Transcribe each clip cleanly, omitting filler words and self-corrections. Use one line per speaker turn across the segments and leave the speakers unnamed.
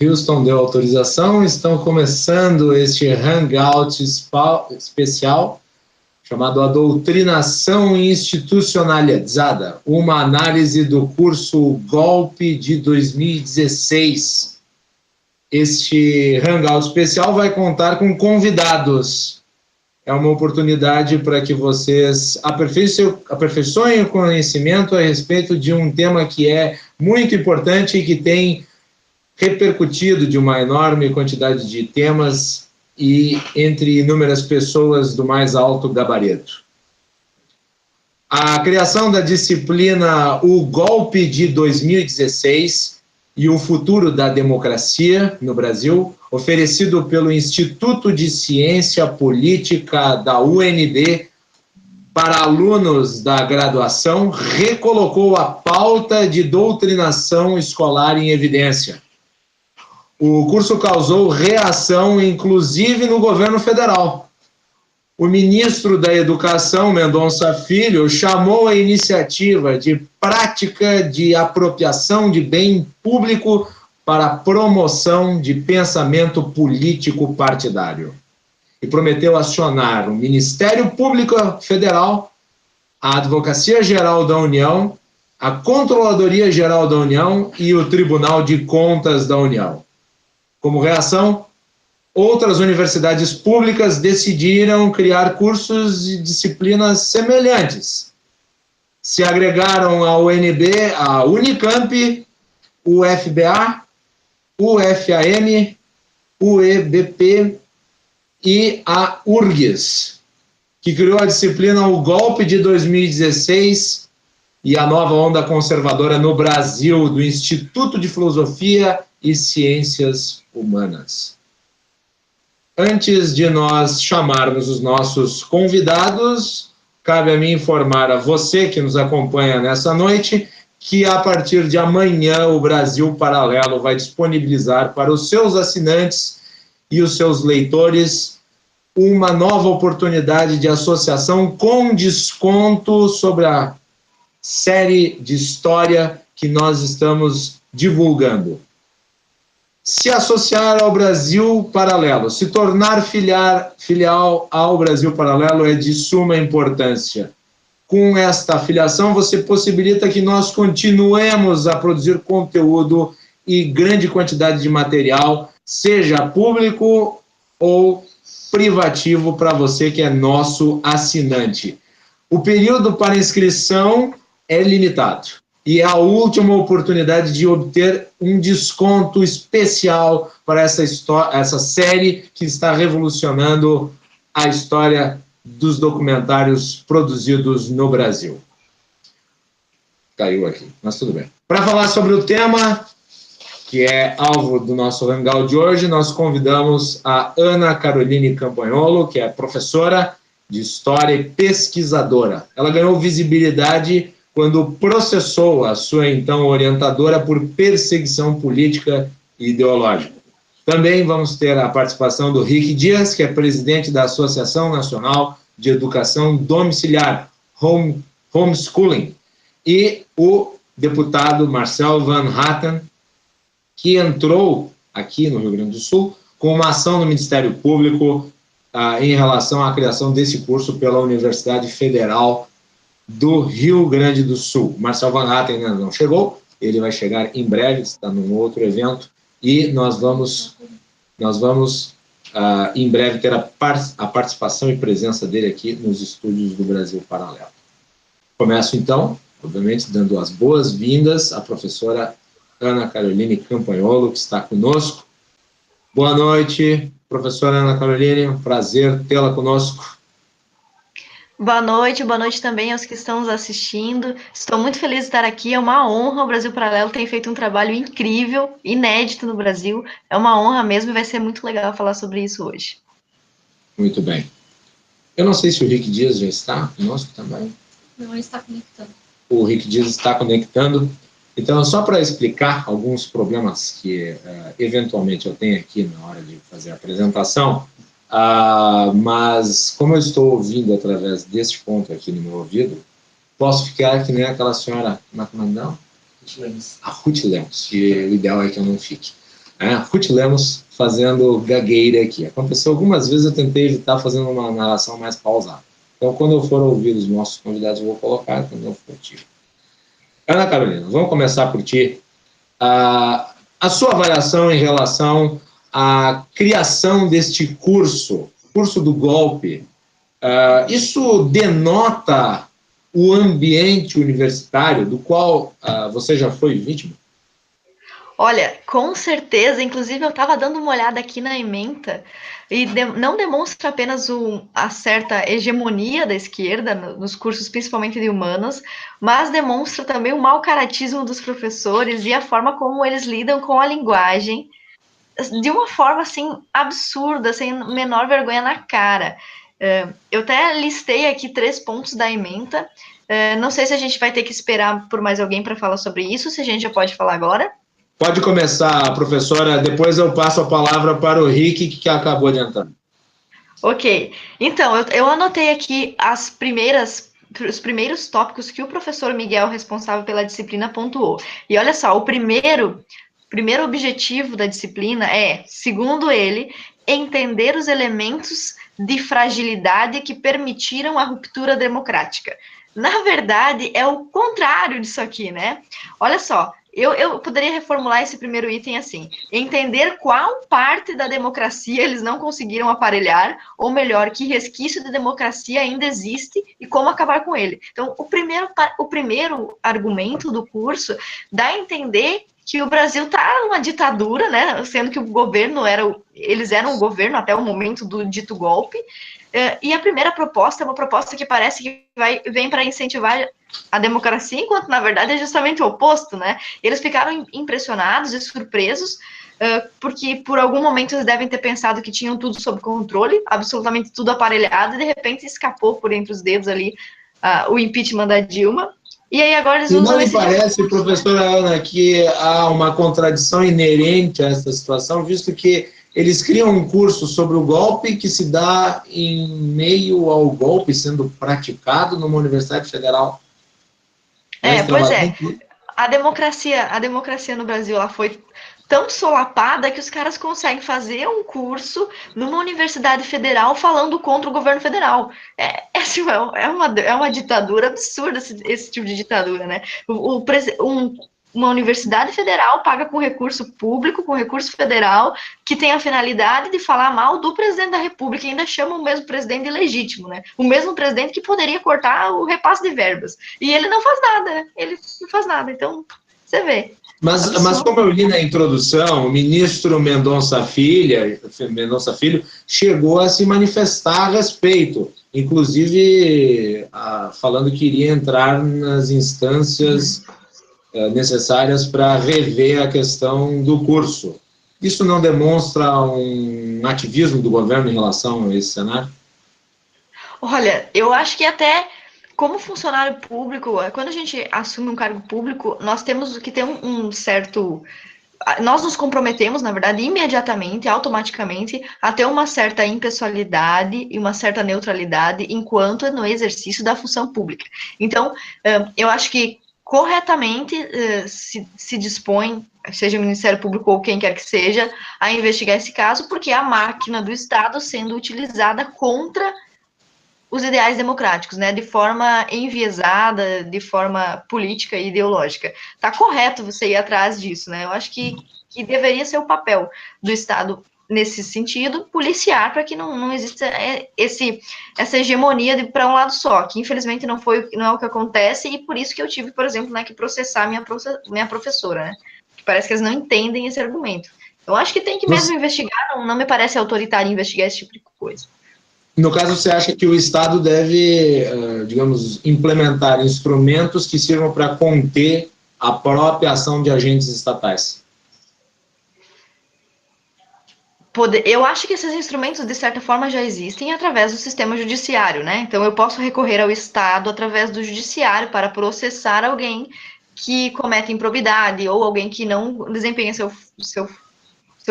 Houston deu autorização, estão começando este Hangout especial, chamado A Doutrinação Institucionalizada, uma análise do curso Golpe de 2016. Este Hangout especial vai contar com convidados. É uma oportunidade para que vocês aperfeiçoem o conhecimento a respeito de um tema que é muito importante e que tem repercutido de uma enorme quantidade de temas e entre inúmeras pessoas do mais alto gabarito. A criação da disciplina O Golpe de 2016 e o Futuro da Democracia no Brasil, oferecido pelo Instituto de Ciência Política da UNB para alunos da graduação, recolocou a pauta de doutrinação escolar em evidência. O curso causou reação, inclusive no governo federal. O ministro da Educação, Mendonça Filho, chamou a iniciativa de prática de apropriação de bem público para promoção de pensamento político partidário. E prometeu acionar o Ministério Público Federal, a Advocacia Geral da União, a Controladoria Geral da União e o Tribunal de Contas da União. Como reação, outras universidades públicas decidiram criar cursos e disciplinas semelhantes. Se agregaram à UNB, a Unicamp, o FBA, o FAM, o EBP e a URGS, que criou a disciplina O Golpe de 2016 e a nova onda conservadora no Brasil, do Instituto de Filosofia e Ciências Humanas. Antes de nós chamarmos os nossos convidados, cabe a mim informar a você que nos acompanha nessa noite que a partir de amanhã o Brasil Paralelo vai disponibilizar para os seus assinantes e os seus leitores uma nova oportunidade de associação com desconto sobre a série de história que nós estamos divulgando. Se associar ao Brasil Paralelo, se tornar filial ao Brasil Paralelo é de suma importância. Com esta afiliação, você possibilita que nós continuemos a produzir conteúdo e grande quantidade de material, seja público ou privativo, para você que é nosso assinante. O período para inscrição é limitado. E é a última oportunidade de obter um desconto especial para essa série que está revolucionando a história dos documentários produzidos no Brasil. Caiu aqui, mas tudo bem. Para falar sobre o tema, que é alvo do nosso Hangout de hoje, nós convidamos a Ana Caroline Campagnolo, que é professora de História e pesquisadora. Ela ganhou visibilidade quando processou a sua então orientadora por perseguição política e ideológica. Também vamos ter a participação do Rick Dias, que é presidente da Associação Nacional de Educação Domiciliar, Homeschooling, e o deputado Marcel Van Hatten, que entrou aqui no Rio Grande do Sul com uma ação no Ministério Público em relação à criação desse curso pela Universidade Federal do Rio Grande do Sul. Marcel Van Hatten ainda não chegou, ele vai chegar em breve, está num outro evento, e nós vamos em breve ter a participação e presença dele aqui nos estúdios do Brasil Paralelo. Começo então, obviamente, dando as boas-vindas à professora Ana Caroline Campagnolo, que está conosco. Boa noite, professora Ana Caroline, um prazer tê-la conosco.
Boa noite também aos que estão nos assistindo. Estou muito feliz de estar aqui, é uma honra. O Brasil Paralelo tem feito um trabalho incrível, inédito no Brasil. É uma honra mesmo e vai ser muito legal falar sobre isso hoje.
Muito bem. Eu não sei se o Rick Dias já está conosco também.
Não, ele está conectando.
O Rick Dias está conectando. Então, só para explicar alguns problemas que eventualmente eu tenho aqui na hora de fazer a apresentação, mas como eu estou ouvindo através deste ponto aqui no meu ouvido, posso ficar que nem aquela senhora, como é que não? A Ruth Lemos, e o ideal é que eu não fique. Ruth Lemos fazendo gagueira aqui. Aconteceu algumas vezes, eu tentei evitar fazendo uma narração mais pausada. Então, quando eu for ouvir os nossos convidados, eu vou colocar, quando eu for ti. Ana Carolina, vamos começar por ti. A sua avaliação em relação à criação deste curso do golpe, isso denota o ambiente universitário do qual você já foi vítima?
Olha, com certeza, inclusive eu estava dando uma olhada aqui na ementa e não demonstra apenas a certa hegemonia da esquerda nos cursos, principalmente de humanas, mas demonstra também o mau caratismo dos professores e a forma como eles lidam com a linguagem de uma forma, assim, absurda, sem menor vergonha na cara. Eu até listei aqui 3 pontos da ementa, não sei se a gente vai ter que esperar por mais alguém para falar sobre isso, se a gente já pode falar agora.
Pode começar, professora, depois eu passo a palavra para o Rick, que acabou de entrar.
Ok, então, eu anotei aqui os primeiros tópicos que o professor Miguel, responsável pela disciplina, pontuou. E olha só, o primeiro objetivo da disciplina é, segundo ele, entender os elementos de fragilidade que permitiram a ruptura democrática. Na verdade, é o contrário disso aqui, né? Olha só, eu poderia reformular esse primeiro item assim: entender qual parte da democracia eles não conseguiram aparelhar, ou melhor, que resquício de democracia ainda existe e como acabar com ele. Então, o primeiro argumento do curso dá a entender que o Brasil está numa ditadura, né? Sendo que o governo eles eram o governo até o momento do dito golpe. E a primeira proposta é uma proposta que parece que vem para incentivar a democracia, enquanto na verdade é justamente o oposto, né? Eles ficaram impressionados e surpresos, porque por algum momento eles devem ter pensado que tinham tudo sob controle, absolutamente tudo aparelhado, e de repente escapou por entre os dedos ali o impeachment da Dilma. E aí agora eles
usam. E não
esse
lhe parece, professora Ana, que há uma contradição inerente a essa situação, visto que eles criam um curso sobre o golpe que se dá em meio ao golpe sendo praticado numa universidade federal?
Pois é. A democracia no Brasil, ela foi tão solapada que os caras conseguem fazer um curso numa universidade federal falando contra o governo federal. É uma ditadura absurda esse tipo de ditadura, né? Uma universidade federal paga com recurso público, com recurso federal, que tem a finalidade de falar mal do presidente da República, e ainda chama o mesmo presidente de ilegítimo, né? O mesmo presidente que poderia cortar o repasse de verbas. E ele não faz nada, né? Ele não faz nada. Então, você vê.
Mas como eu li na introdução, o ministro Mendonça Filho chegou a se manifestar a respeito, inclusive falando que iria entrar nas instâncias necessárias para rever a questão do curso. Isso não demonstra um ativismo do governo em relação a esse cenário?
Olha, eu acho que até como funcionário público, quando a gente assume um cargo público, nós temos que ter um certo... Nós nos comprometemos, na verdade, imediatamente, automaticamente, a ter uma certa impessoalidade e uma certa neutralidade enquanto no exercício da função pública. Então, eu acho que corretamente se dispõe, seja o Ministério Público ou quem quer que seja, a investigar esse caso, porque é a máquina do Estado sendo utilizada contra os ideais democráticos, né, de forma enviesada, de forma política e ideológica. Tá correto você ir atrás disso, né? Eu acho que deveria ser o papel do Estado nesse sentido, policiar para que não exista essa hegemonia para um lado só, que infelizmente não é o que acontece, e por isso que eu tive, por exemplo, né, que processar minha professora, né? Que parece que eles não entendem esse argumento. Eu acho que tem que mesmo investigar, não me parece autoritário investigar esse tipo de coisa.
No caso, você acha que o Estado deve, digamos, implementar instrumentos que sirvam para conter a própria ação de agentes estatais?
Eu acho que esses instrumentos, de certa forma, já existem através do sistema judiciário, né? Então, eu posso recorrer ao Estado através do judiciário para processar alguém que comete improbidade ou alguém que não desempenha seu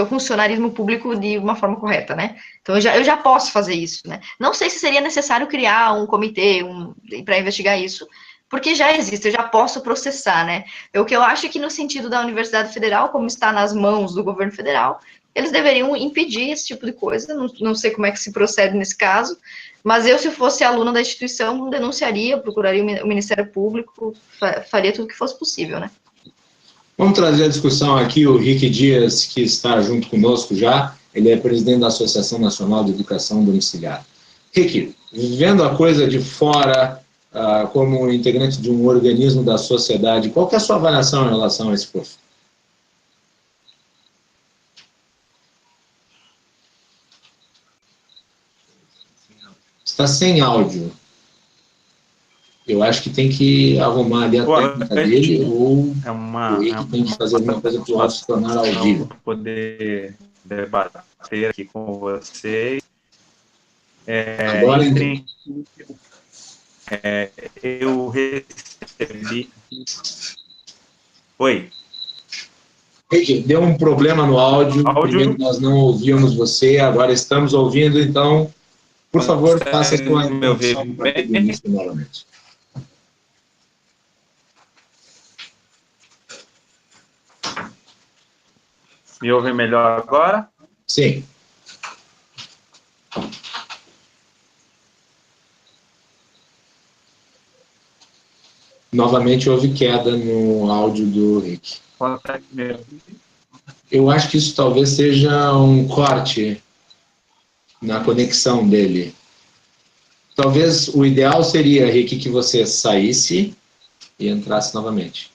funcionarismo público de uma forma correta, né? Então, eu já posso fazer isso, né? Não sei se seria necessário criar um comitê para investigar isso, porque já existe, eu já posso processar, né? O que eu acho é que no sentido da Universidade Federal, como está nas mãos do governo federal, eles deveriam impedir esse tipo de coisa, não sei como é que se procede nesse caso, mas eu, se fosse aluno da instituição, denunciaria, procuraria o Ministério Público, faria tudo o que fosse possível, né?
Vamos trazer a discussão aqui o Rick Dias, que está junto conosco já. Ele é presidente da Associação Nacional de Educação Domiciliar. Rick, vendo a coisa de fora, como integrante de um organismo da sociedade, qual que é a sua avaliação em relação a esse curso? Está sem áudio. Eu acho que tem que arrumar ali a técnica dele, ou o Rick tem que fazer alguma coisa para o áudio se tornar ao vivo.
Poder debater aqui com vocês.
Agora,
eu recebi... Oi.
Rick, deu um problema no áudio. Primeiro nós não ouvíamos você, agora estamos ouvindo, então, por favor, faça a sua introdução para o início novamente.
Me ouve melhor agora?
Sim. Novamente houve queda no áudio do Rick.
Consegue me ouvir?
Eu acho que isso talvez seja um corte na conexão dele. Talvez o ideal seria, Rick, que você saísse e entrasse novamente.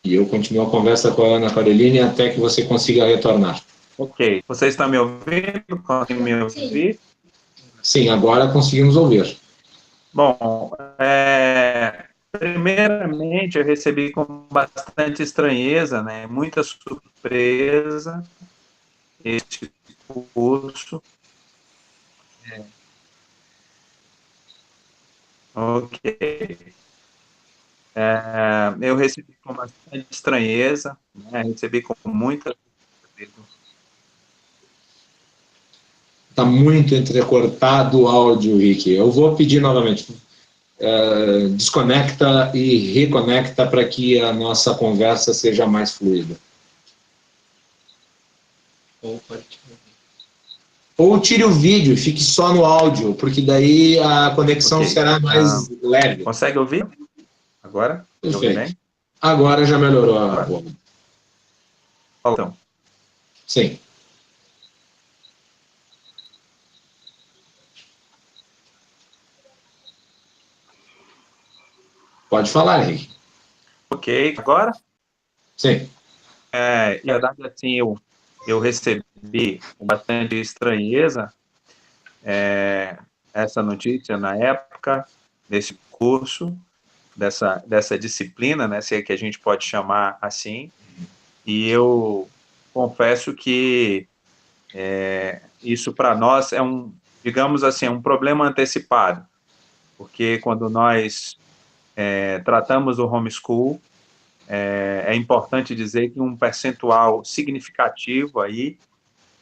E eu continuo a conversa com a Ana Caroline até que você consiga retornar.
Ok. Você está me ouvindo? Consegue me ouvir?
Sim, agora conseguimos ouvir.
Bom, primeiramente eu recebi com bastante estranheza, né, muita surpresa, este curso. Ok. Eu recebi com bastante estranheza, né, recebi com muita surpresa.
Está muito entrecortado o áudio, Rick. Eu vou pedir novamente. Desconecta e reconecta para que a nossa conversa seja mais fluida. Ou tire o vídeo e fique só no áudio, porque daí a conexão será mais leve.
Consegue ouvir? Agora?
Perfeito. Agora já melhorou a voz.
Então.
Sim. Pode falar, Henrique.
Ok, agora?
Sim.
Na verdade, assim, eu recebi com bastante estranheza essa notícia na época desse curso, dessa disciplina, né, se é que a gente pode chamar assim, e eu confesso que isso para nós é digamos assim, um problema antecipado, porque quando nós tratamos o homeschool, é importante dizer que um percentual significativo aí,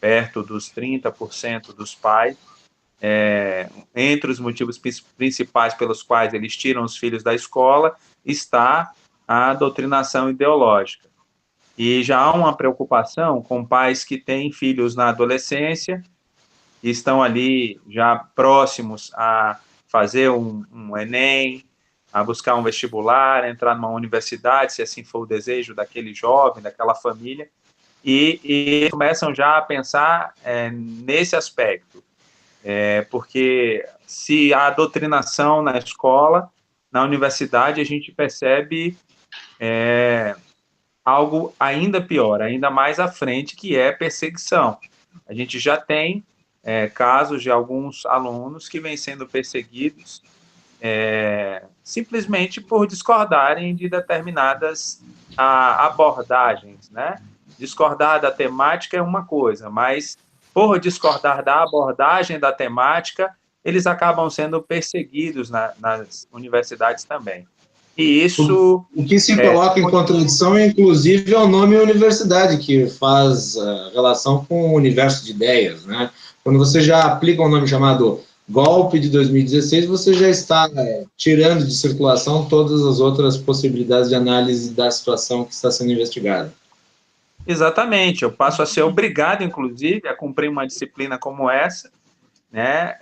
perto dos 30% dos pais, entre os motivos principais pelos quais eles tiram os filhos da escola, está a doutrinação ideológica. E já há uma preocupação com pais que têm filhos na adolescência, e estão ali já próximos a fazer um Enem, a buscar um vestibular, entrar numa universidade, se assim for o desejo daquele jovem, daquela família, e começam já a pensar nesse aspecto. Porque se há doutrinação na escola, na universidade, a gente percebe algo ainda pior, ainda mais à frente, que é perseguição. A gente já tem casos de alguns alunos que vêm sendo perseguidos simplesmente por discordarem de determinadas abordagens, né? Discordar da temática é uma coisa, mas por discordar da abordagem da temática, eles acabam sendo perseguidos nas universidades também. E isso...
O que se coloca em contradição, inclusive, é o nome universidade, que faz relação com o universo de ideias, né? Quando você já aplica um nome chamado golpe de 2016, você já está tirando de circulação todas as outras possibilidades de análise da situação que está sendo investigada.
Exatamente, eu passo a ser obrigado, inclusive, a cumprir uma disciplina como essa, né,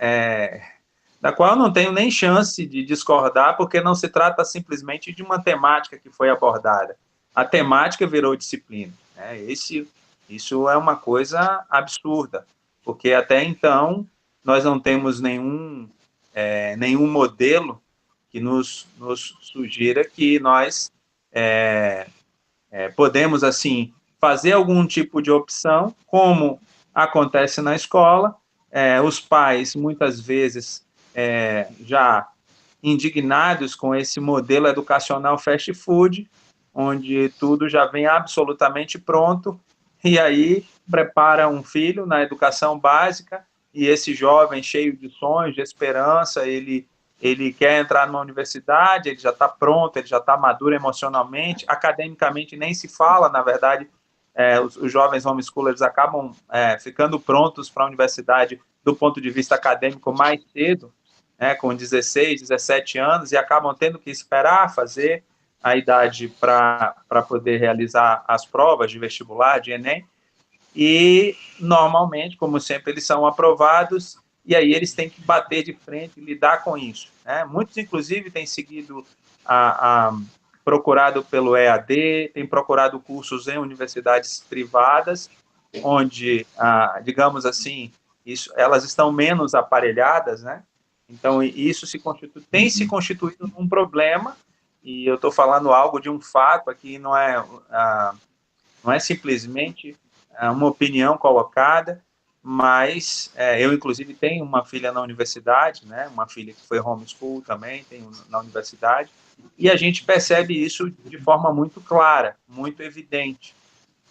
da qual eu não tenho nem chance de discordar, porque não se trata simplesmente de uma temática que foi abordada. A temática virou disciplina, né? Isso é uma coisa absurda, porque até então nós não temos nenhum modelo que nos sugira que nós podemos, assim, fazer algum tipo de opção, como acontece na escola. Os pais, muitas vezes, já indignados com esse modelo educacional fast food, onde tudo já vem absolutamente pronto, e aí prepara um filho na educação básica, e esse jovem cheio de sonhos, de esperança, ele quer entrar numa universidade, ele já está pronto, ele já está maduro emocionalmente, academicamente nem se fala, na verdade, os jovens homeschoolers acabam ficando prontos para a universidade do ponto de vista acadêmico mais cedo, com 16, 17 anos, e acabam tendo que esperar fazer a idade para poder realizar as provas de vestibular, de Enem, e normalmente, como sempre, eles são aprovados, e aí eles têm que bater de frente e lidar com isso, né? Muitos, inclusive, têm seguido procurado pelo EAD, têm procurado cursos em universidades privadas, onde, digamos assim, elas estão menos aparelhadas, né? Então, isso tem se constituído um problema, e eu estou falando algo de um fato aqui, não é simplesmente uma opinião colocada, mas eu, inclusive, tenho uma filha na universidade, né, uma filha que foi homeschool também, tenho na universidade, e a gente percebe isso de forma muito clara, muito evidente.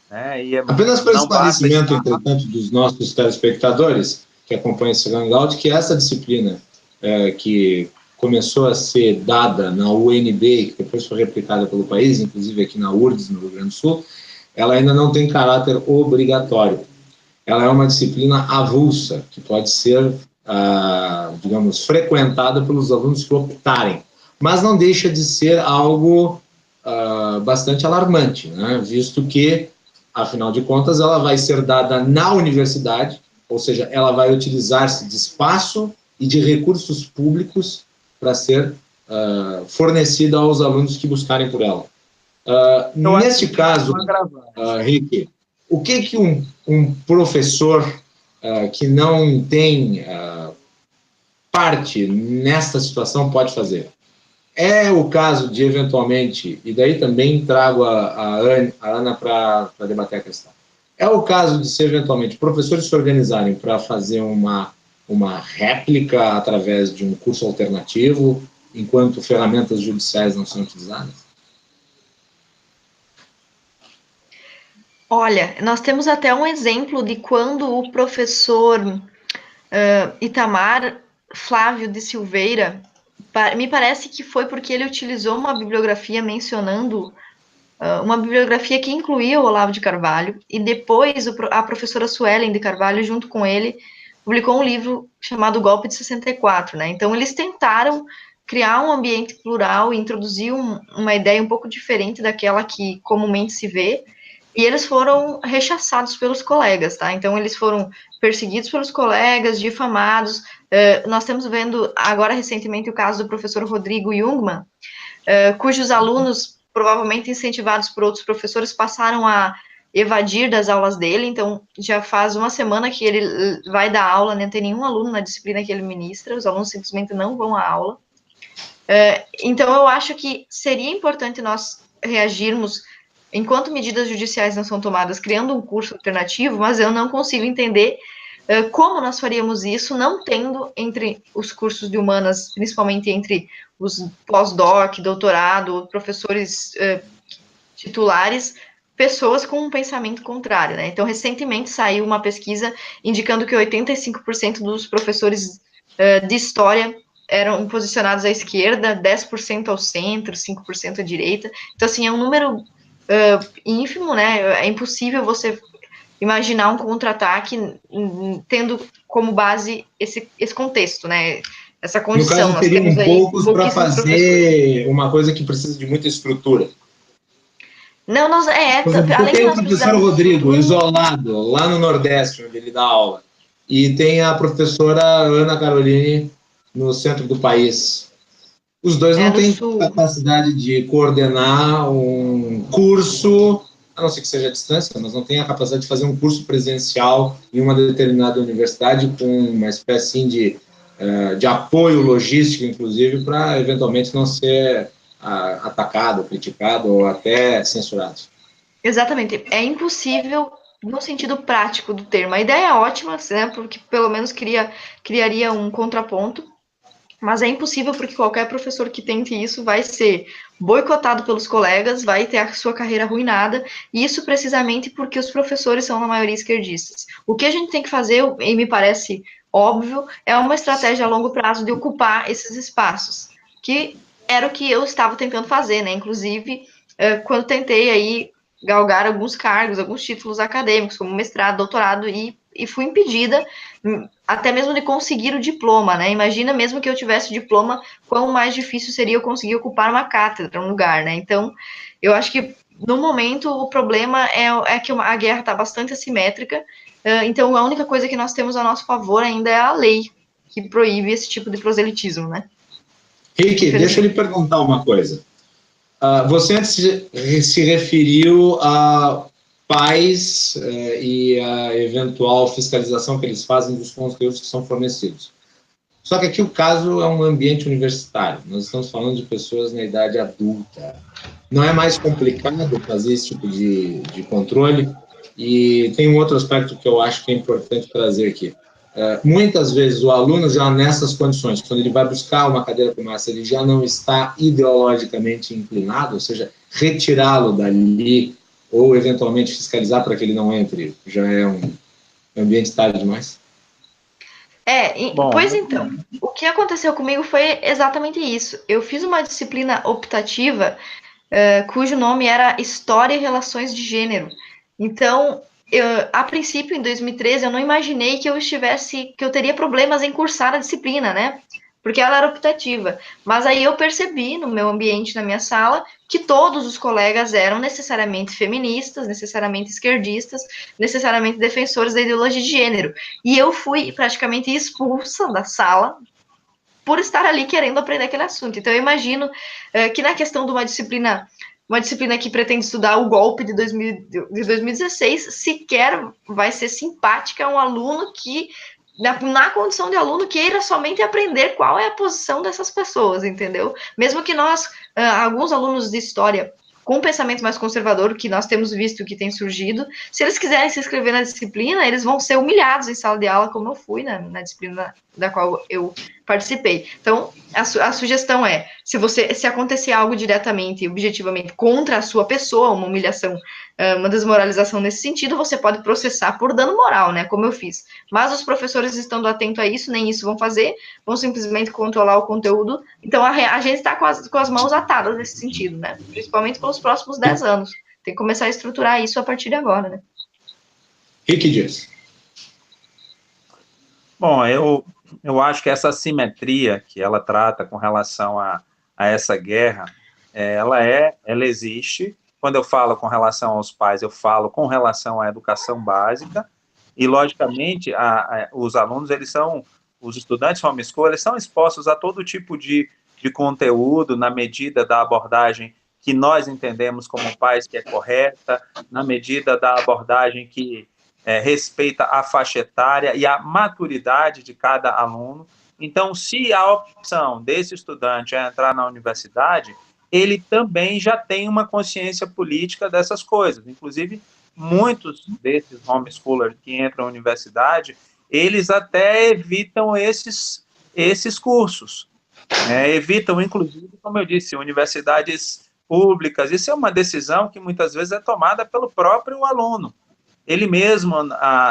Né,
Apenas para esclarecimento, entretanto, dos nossos telespectadores que acompanham esse Hangout, que essa disciplina que começou a ser dada na UNB, que depois foi replicada pelo país, inclusive aqui na URGS, no Rio Grande do Sul, ela ainda não tem caráter obrigatório. Ela é uma disciplina avulsa, que pode ser, digamos, frequentada pelos alunos que optarem, mas não deixa de ser algo bastante alarmante, né? Visto que, afinal de contas, ela vai ser dada na universidade, ou seja, ela vai utilizar-se de espaço e de recursos públicos para ser fornecida aos alunos que buscarem por ela. Neste caso, Rick, o que um professor que não tem parte nesta situação pode fazer? É o caso de, eventualmente, e daí também trago a Ana para debater a questão, é o caso de, se eventualmente, professores se organizarem para fazer uma réplica através de um curso alternativo, enquanto ferramentas judiciais não são utilizadas?
Olha, nós temos até um exemplo de quando o professor Itamar Flávio de Silveira, me parece que foi porque ele utilizou uma bibliografia mencionando uma bibliografia que incluía o Olavo de Carvalho, e depois a professora Suelen de Carvalho, junto com ele, publicou um livro chamado Golpe de 64, né? Então, eles tentaram criar um ambiente plural e introduzir uma ideia um pouco diferente daquela que comumente se vê, e eles foram rechaçados pelos colegas, tá? Então, eles foram perseguidos pelos colegas, difamados. Nós estamos vendo agora, recentemente, o caso do professor Rodrigo Jungmann, cujos alunos, provavelmente incentivados por outros professores, passaram a evadir das aulas dele. Então, já faz uma semana que ele vai dar aula, não tem nenhum aluno na disciplina que ele ministra, os alunos simplesmente não vão à aula. Então, eu acho que seria importante nós reagirmos enquanto medidas judiciais não são tomadas, criando um curso alternativo, mas eu não consigo entender como nós faríamos isso, não tendo entre os cursos de humanas, principalmente entre os pós-doc, doutorado, professores titulares, pessoas com um pensamento contrário, né? Então, recentemente saiu uma pesquisa indicando que 85% dos professores de história eram posicionados à esquerda, 10% ao centro, 5% à direita. Então, assim, é um número ínfimo, né? É impossível você imaginar um contra-ataque tendo como base esse contexto, né? Essa
No
condição.
caso,
Nós
teriam
temos aí
poucos para
pouquíssimos professores.
fazer uma coisa que precisa de muita estrutura.
Não,
Por exemplo, eu
além de
tenho o
nós
professor
precisarmos de
Rodrigo,
estrutura,
isolado, lá no Nordeste, onde ele dá aula. E tem a professora Ana Caroline, no centro do país. Os dois não
no
têm
Sul.
capacidade de coordenar um curso, a não ser que seja à distância, mas não tem a capacidade de fazer um curso presencial em uma determinada universidade com uma espécie de apoio logístico, inclusive, para eventualmente não ser atacado, criticado ou até censurado.
Exatamente. É impossível no sentido prático do termo. A ideia é ótima, né? Porque pelo menos criaria um contraponto. Mas é impossível porque qualquer professor que tente isso vai ser boicotado pelos colegas, vai ter a sua carreira arruinada, e isso precisamente porque os professores são, na maioria, esquerdistas. O que a gente tem que fazer, e me parece óbvio, é uma estratégia a longo prazo de ocupar esses espaços, que era o que eu estava tentando fazer, né? Inclusive, quando tentei aí galgar alguns cargos, alguns títulos acadêmicos, como mestrado, doutorado, e fui impedida até mesmo de conseguir o diploma, né? Imagina mesmo que eu tivesse diploma, quão mais difícil seria eu conseguir ocupar uma cátedra, um lugar, né? Então, eu acho que no momento o problema é que a guerra está bastante assimétrica, então a única coisa que nós temos a nosso favor ainda é a lei que proíbe esse tipo de proselitismo, né?
Rick, deixa eu lhe perguntar uma coisa. Você antes se referiu a pais e a eventual fiscalização que eles fazem dos conteúdos que são fornecidos. Só que aqui o caso é um ambiente universitário. Nós estamos falando de pessoas na idade adulta. Não é mais complicado fazer esse tipo de controle? E tem um outro aspecto que eu acho que é importante trazer aqui. Muitas vezes o aluno já nessas condições, quando ele vai buscar uma cadeira como essa, ele já não está ideologicamente inclinado, ou seja, retirá-lo dali ou eventualmente fiscalizar para que ele não entre, já é um ambiente tarde demais?
Pois então, o que aconteceu comigo foi exatamente isso. Eu fiz uma disciplina optativa cujo nome era História e Relações de Gênero. Então, a princípio, em 2013, eu não imaginei que eu teria problemas em cursar a disciplina, né? Porque ela era optativa. Mas aí eu percebi no meu ambiente, na minha sala, que todos os colegas eram necessariamente feministas, necessariamente esquerdistas, necessariamente defensores da ideologia de gênero. E eu fui praticamente expulsa da sala por estar ali querendo aprender aquele assunto. Então, eu imagino que na questão de uma disciplina que pretende estudar o golpe de 2016, sequer vai ser simpática a um aluno que, na condição de aluno, queira somente aprender qual é a posição dessas pessoas, entendeu? Mesmo que nós, alguns alunos de história com um pensamento mais conservador, que nós temos visto que tem surgido, se eles quiserem se inscrever na disciplina, eles vão ser humilhados em sala de aula, como eu fui na disciplina da qual eu participei. Então, a sugestão é, se acontecer algo diretamente e objetivamente contra a sua pessoa, uma humilhação, uma desmoralização nesse sentido, você pode processar por dano moral, né, como eu fiz. Mas os professores estando atentos a isso, nem isso vão fazer, vão simplesmente controlar o conteúdo. Então, a gente está com as mãos atadas nesse sentido, né, principalmente pelos próximos 10 anos. Tem que começar a estruturar isso a partir de agora, né.
Rick diz.
Bom, eu acho que essa assimetria que ela trata com relação a essa guerra, ela existe. Quando eu falo com relação aos pais, eu falo com relação à educação básica, e, logicamente, os alunos, os estudantes homeschool, eles são expostos a todo tipo de conteúdo, na medida da abordagem que nós entendemos como pais que é correta, na medida da abordagem que respeita a faixa etária e a maturidade de cada aluno. Então, se a opção desse estudante é entrar na universidade, ele também já tem uma consciência política dessas coisas. Inclusive, muitos desses homeschoolers que entram na universidade, eles até evitam esses cursos. Evitam, inclusive, como eu disse, universidades públicas. Isso é uma decisão que muitas vezes é tomada pelo próprio aluno. Ele mesmo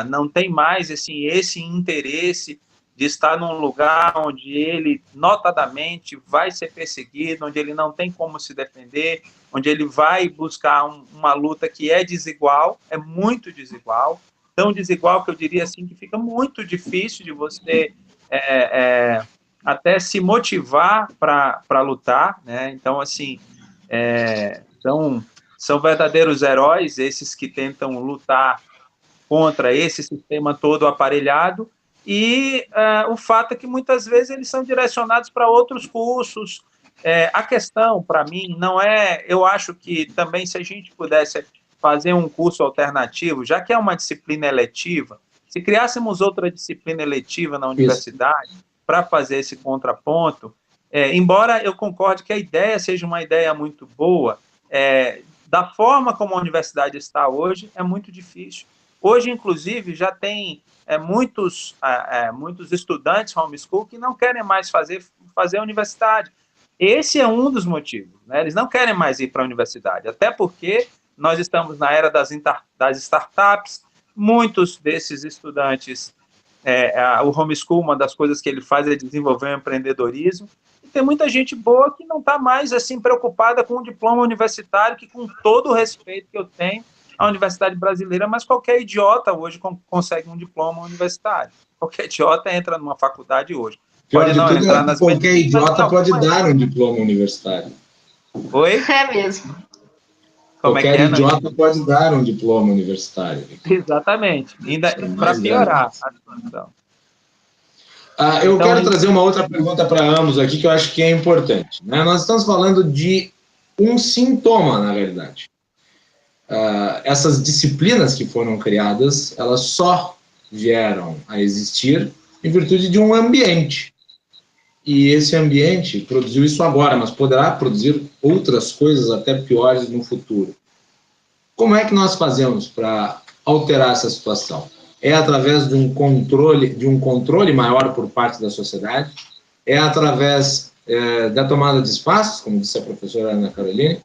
não tem mais esse interesse de estar num lugar onde ele, notadamente, vai ser perseguido, onde ele não tem como se defender, onde ele vai buscar uma luta que é desigual, é muito desigual, tão desigual que eu diria assim que fica muito difícil de você até se motivar para lutar, né? Então, assim, são verdadeiros heróis esses que tentam lutar contra esse sistema todo aparelhado, e o fato é que muitas vezes eles são direcionados para outros cursos. A questão, para mim, não é... Eu acho que também, se a gente pudesse fazer um curso alternativo, já que é uma disciplina eletiva, se criássemos outra disciplina eletiva na universidade para fazer esse contraponto, embora eu concorde que a ideia seja uma ideia muito boa, da forma como a universidade está hoje, é muito difícil. Hoje, inclusive, já tem muitos estudantes homeschool que não querem mais fazer a universidade. Esse é um dos motivos, né? Eles não querem mais ir para a universidade, até porque nós estamos na era das startups, muitos desses estudantes, o homeschool, uma das coisas que ele faz é desenvolver o empreendedorismo, e tem muita gente boa que não está mais assim preocupada com o diploma universitário, que com todo o respeito que eu tenho à universidade brasileira, mas qualquer idiota hoje consegue um diploma universitário. Qualquer idiota entra numa faculdade hoje.
Pode não entrar nas qualquer idiota pode dar um diploma universitário.
Oi?
É mesmo.
Qualquer idiota pode dar um diploma universitário.
Exatamente. Ainda para piorar a situação.
Eu quero trazer uma outra pergunta para ambos aqui, que eu acho que é importante, né? Nós estamos falando de um sintoma, na realidade. Essas disciplinas que foram criadas, elas só vieram a existir em virtude de um ambiente. E esse ambiente produziu isso agora, mas poderá produzir outras coisas até piores no futuro. Como é que nós fazemos para alterar essa situação? É através de um controle maior por parte da sociedade? É através da tomada de espaços, como disse a professora Ana Caroline?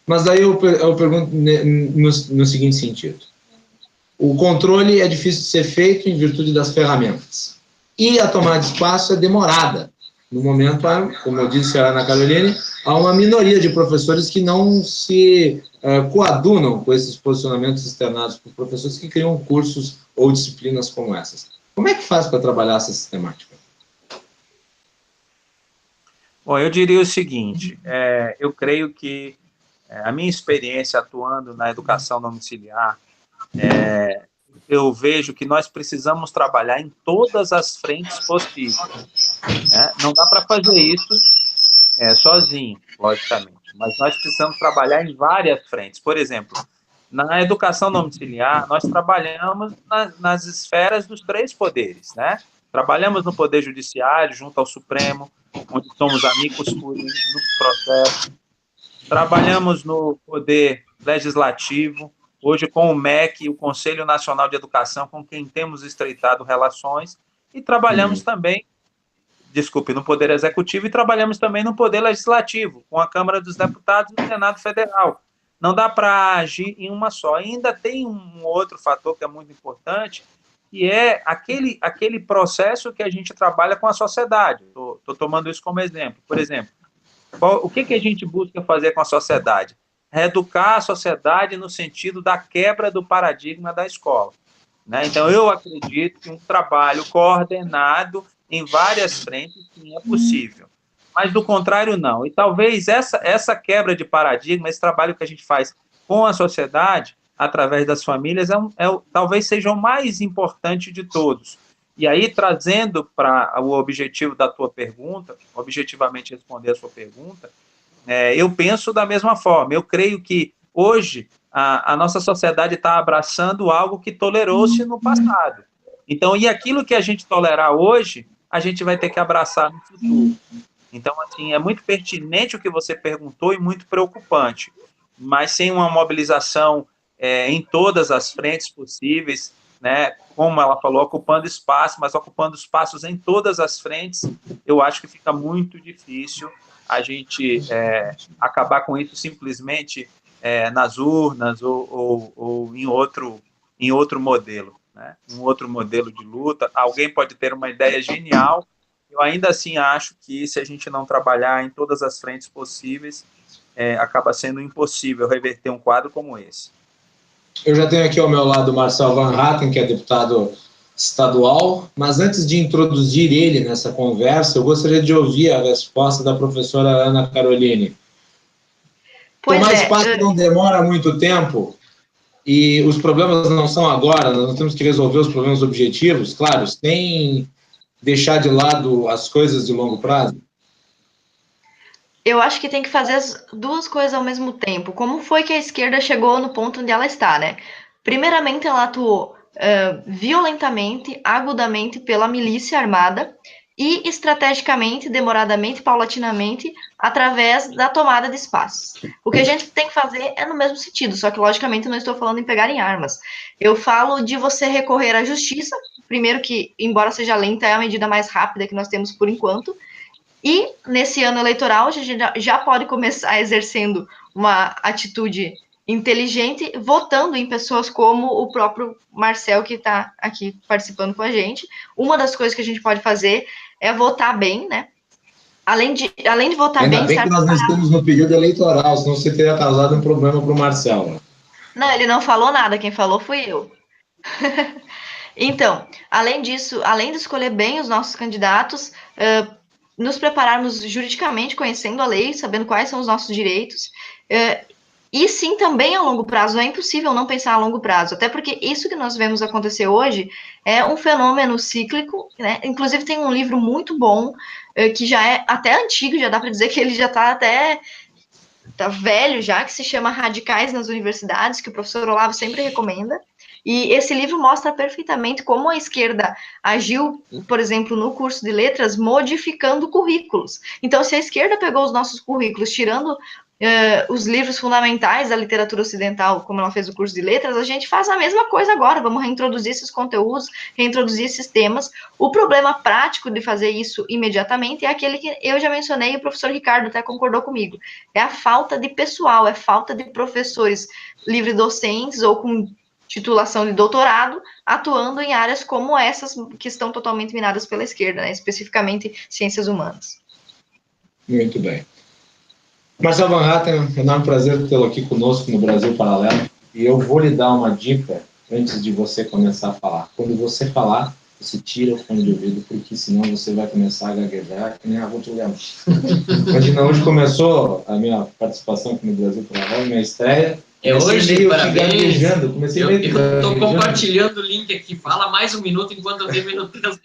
Mas daí eu pergunto no seguinte sentido. O controle é difícil de ser feito em virtude das ferramentas. E a tomada de espaço é demorada. No momento, como disse a Ana Caroline, há uma minoria de professores que não se coadunam com esses posicionamentos externados por professores que criam cursos ou disciplinas como essas. Como é que faz para trabalhar essa sistemática?
Bom, eu diria o seguinte, eu creio que a minha experiência atuando na educação domiciliar, eu vejo que nós precisamos trabalhar em todas as frentes possíveis. Né? Não dá para fazer isso sozinho, logicamente, mas nós precisamos trabalhar em várias frentes. Por exemplo, na educação domiciliar, nós trabalhamos nas esferas dos 3 poderes, né? Trabalhamos no Poder Judiciário, junto ao Supremo, onde somos amicus curiae no processo. Trabalhamos no Poder Legislativo, hoje com o MEC, o Conselho Nacional de Educação, com quem temos estreitado relações, e trabalhamos também, no Poder Executivo, e trabalhamos também no Poder Legislativo, com a Câmara dos Deputados e o Senado Federal. Não dá para agir em uma só. E ainda tem um outro fator que é muito importante, que é aquele processo que a gente trabalha com a sociedade. Estou tomando isso como exemplo. Por exemplo, o que a gente busca fazer com a sociedade? Reeducar a sociedade no sentido da quebra do paradigma da escola. Né? Então, eu acredito que um trabalho coordenado em várias frentes sim, é possível. Mas, do contrário, não. E talvez essa quebra de paradigma, esse trabalho que a gente faz com a sociedade, através das famílias, talvez seja o mais importante de todos. E aí, trazendo para o objetivo da tua pergunta, objetivamente responder a sua pergunta, eu penso da mesma forma. Eu creio que, hoje, a nossa sociedade está abraçando algo que tolerou-se no passado. Então, e aquilo que a gente tolerar hoje, a gente vai ter que abraçar no futuro. Então, assim, é muito pertinente o que você perguntou e muito preocupante, mas sem uma mobilização em todas as frentes possíveis, né, como ela falou, ocupando espaço, mas ocupando espaços em todas as frentes, eu acho que fica muito difícil a gente acabar com isso simplesmente nas urnas ou em outro modelo, né? Um outro modelo de luta. Alguém pode ter uma ideia genial, eu ainda assim acho que se a gente não trabalhar em todas as frentes possíveis, acaba sendo impossível reverter um quadro como esse.
Eu já tenho aqui ao meu lado o Marcel Van Hatten, que é deputado estadual, mas antes de introduzir ele nessa conversa, eu gostaria de ouvir a resposta da professora Ana Caroline. Tomar espaço não demora muito tempo e os problemas não são agora, nós temos que resolver os problemas objetivos, claro, sem deixar de lado as coisas de longo prazo.
Eu acho que tem que fazer as duas coisas ao mesmo tempo. Como foi que a esquerda chegou no ponto onde ela está, né? Primeiramente, ela atuou violentamente, agudamente pela milícia armada e estrategicamente, demoradamente, paulatinamente, através da tomada de espaços. O que a gente tem que fazer é no mesmo sentido, só que, logicamente, não estou falando em pegar em armas. Eu falo de você recorrer à justiça, primeiro que, embora seja lenta, é a medida mais rápida que nós temos por enquanto, e nesse ano eleitoral, a gente já pode começar exercendo uma atitude inteligente, votando em pessoas como o próprio Marcel, que está aqui participando com a gente. Uma das coisas que a gente pode fazer é votar bem, né? Além de votar bem...
Ainda bem que nós não estamos no período eleitoral, senão você teria causado um problema para o Marcel.
Não, ele não falou nada, quem falou fui eu. Então, além disso, além de escolher bem os nossos candidatos... nos prepararmos juridicamente, conhecendo a lei, sabendo quais são os nossos direitos, e sim também a longo prazo. É impossível não pensar a longo prazo, até porque isso que nós vemos acontecer hoje é um fenômeno cíclico, né? Inclusive tem um livro muito bom, que já é até antigo, já dá para dizer que ele já está até velho já, que se chama Radicais nas Universidades, que o professor Olavo sempre recomenda. E esse livro mostra perfeitamente como a esquerda agiu, por exemplo, no curso de letras, modificando currículos. Então, se a esquerda pegou os nossos currículos, tirando os livros fundamentais da literatura ocidental, como ela fez o curso de letras, a gente faz a mesma coisa agora. Vamos reintroduzir esses conteúdos, reintroduzir esses temas. O problema prático de fazer isso imediatamente é aquele que eu já mencionei e o professor Ricardo até concordou comigo. É a falta de pessoal, é falta de professores livre-docentes ou com titulação de doutorado, atuando em áreas como essas que estão totalmente minadas pela esquerda, né? Especificamente ciências humanas.
Muito bem. Marcel Van Hatten, enorme prazer tê-lo aqui conosco no Brasil Paralelo. E eu vou lhe dar uma dica antes de você começar a falar. Quando você falar, você tira o fone de ouvido, porque senão você vai começar a gaguejar, que nem a Ruth Lemos. Imagina, hoje começou a minha participação aqui no Brasil Paralelo, minha estreia.
Hoje, parabéns.
Eu
estou compartilhando o link aqui. Fala mais um minuto enquanto eu termino o texto.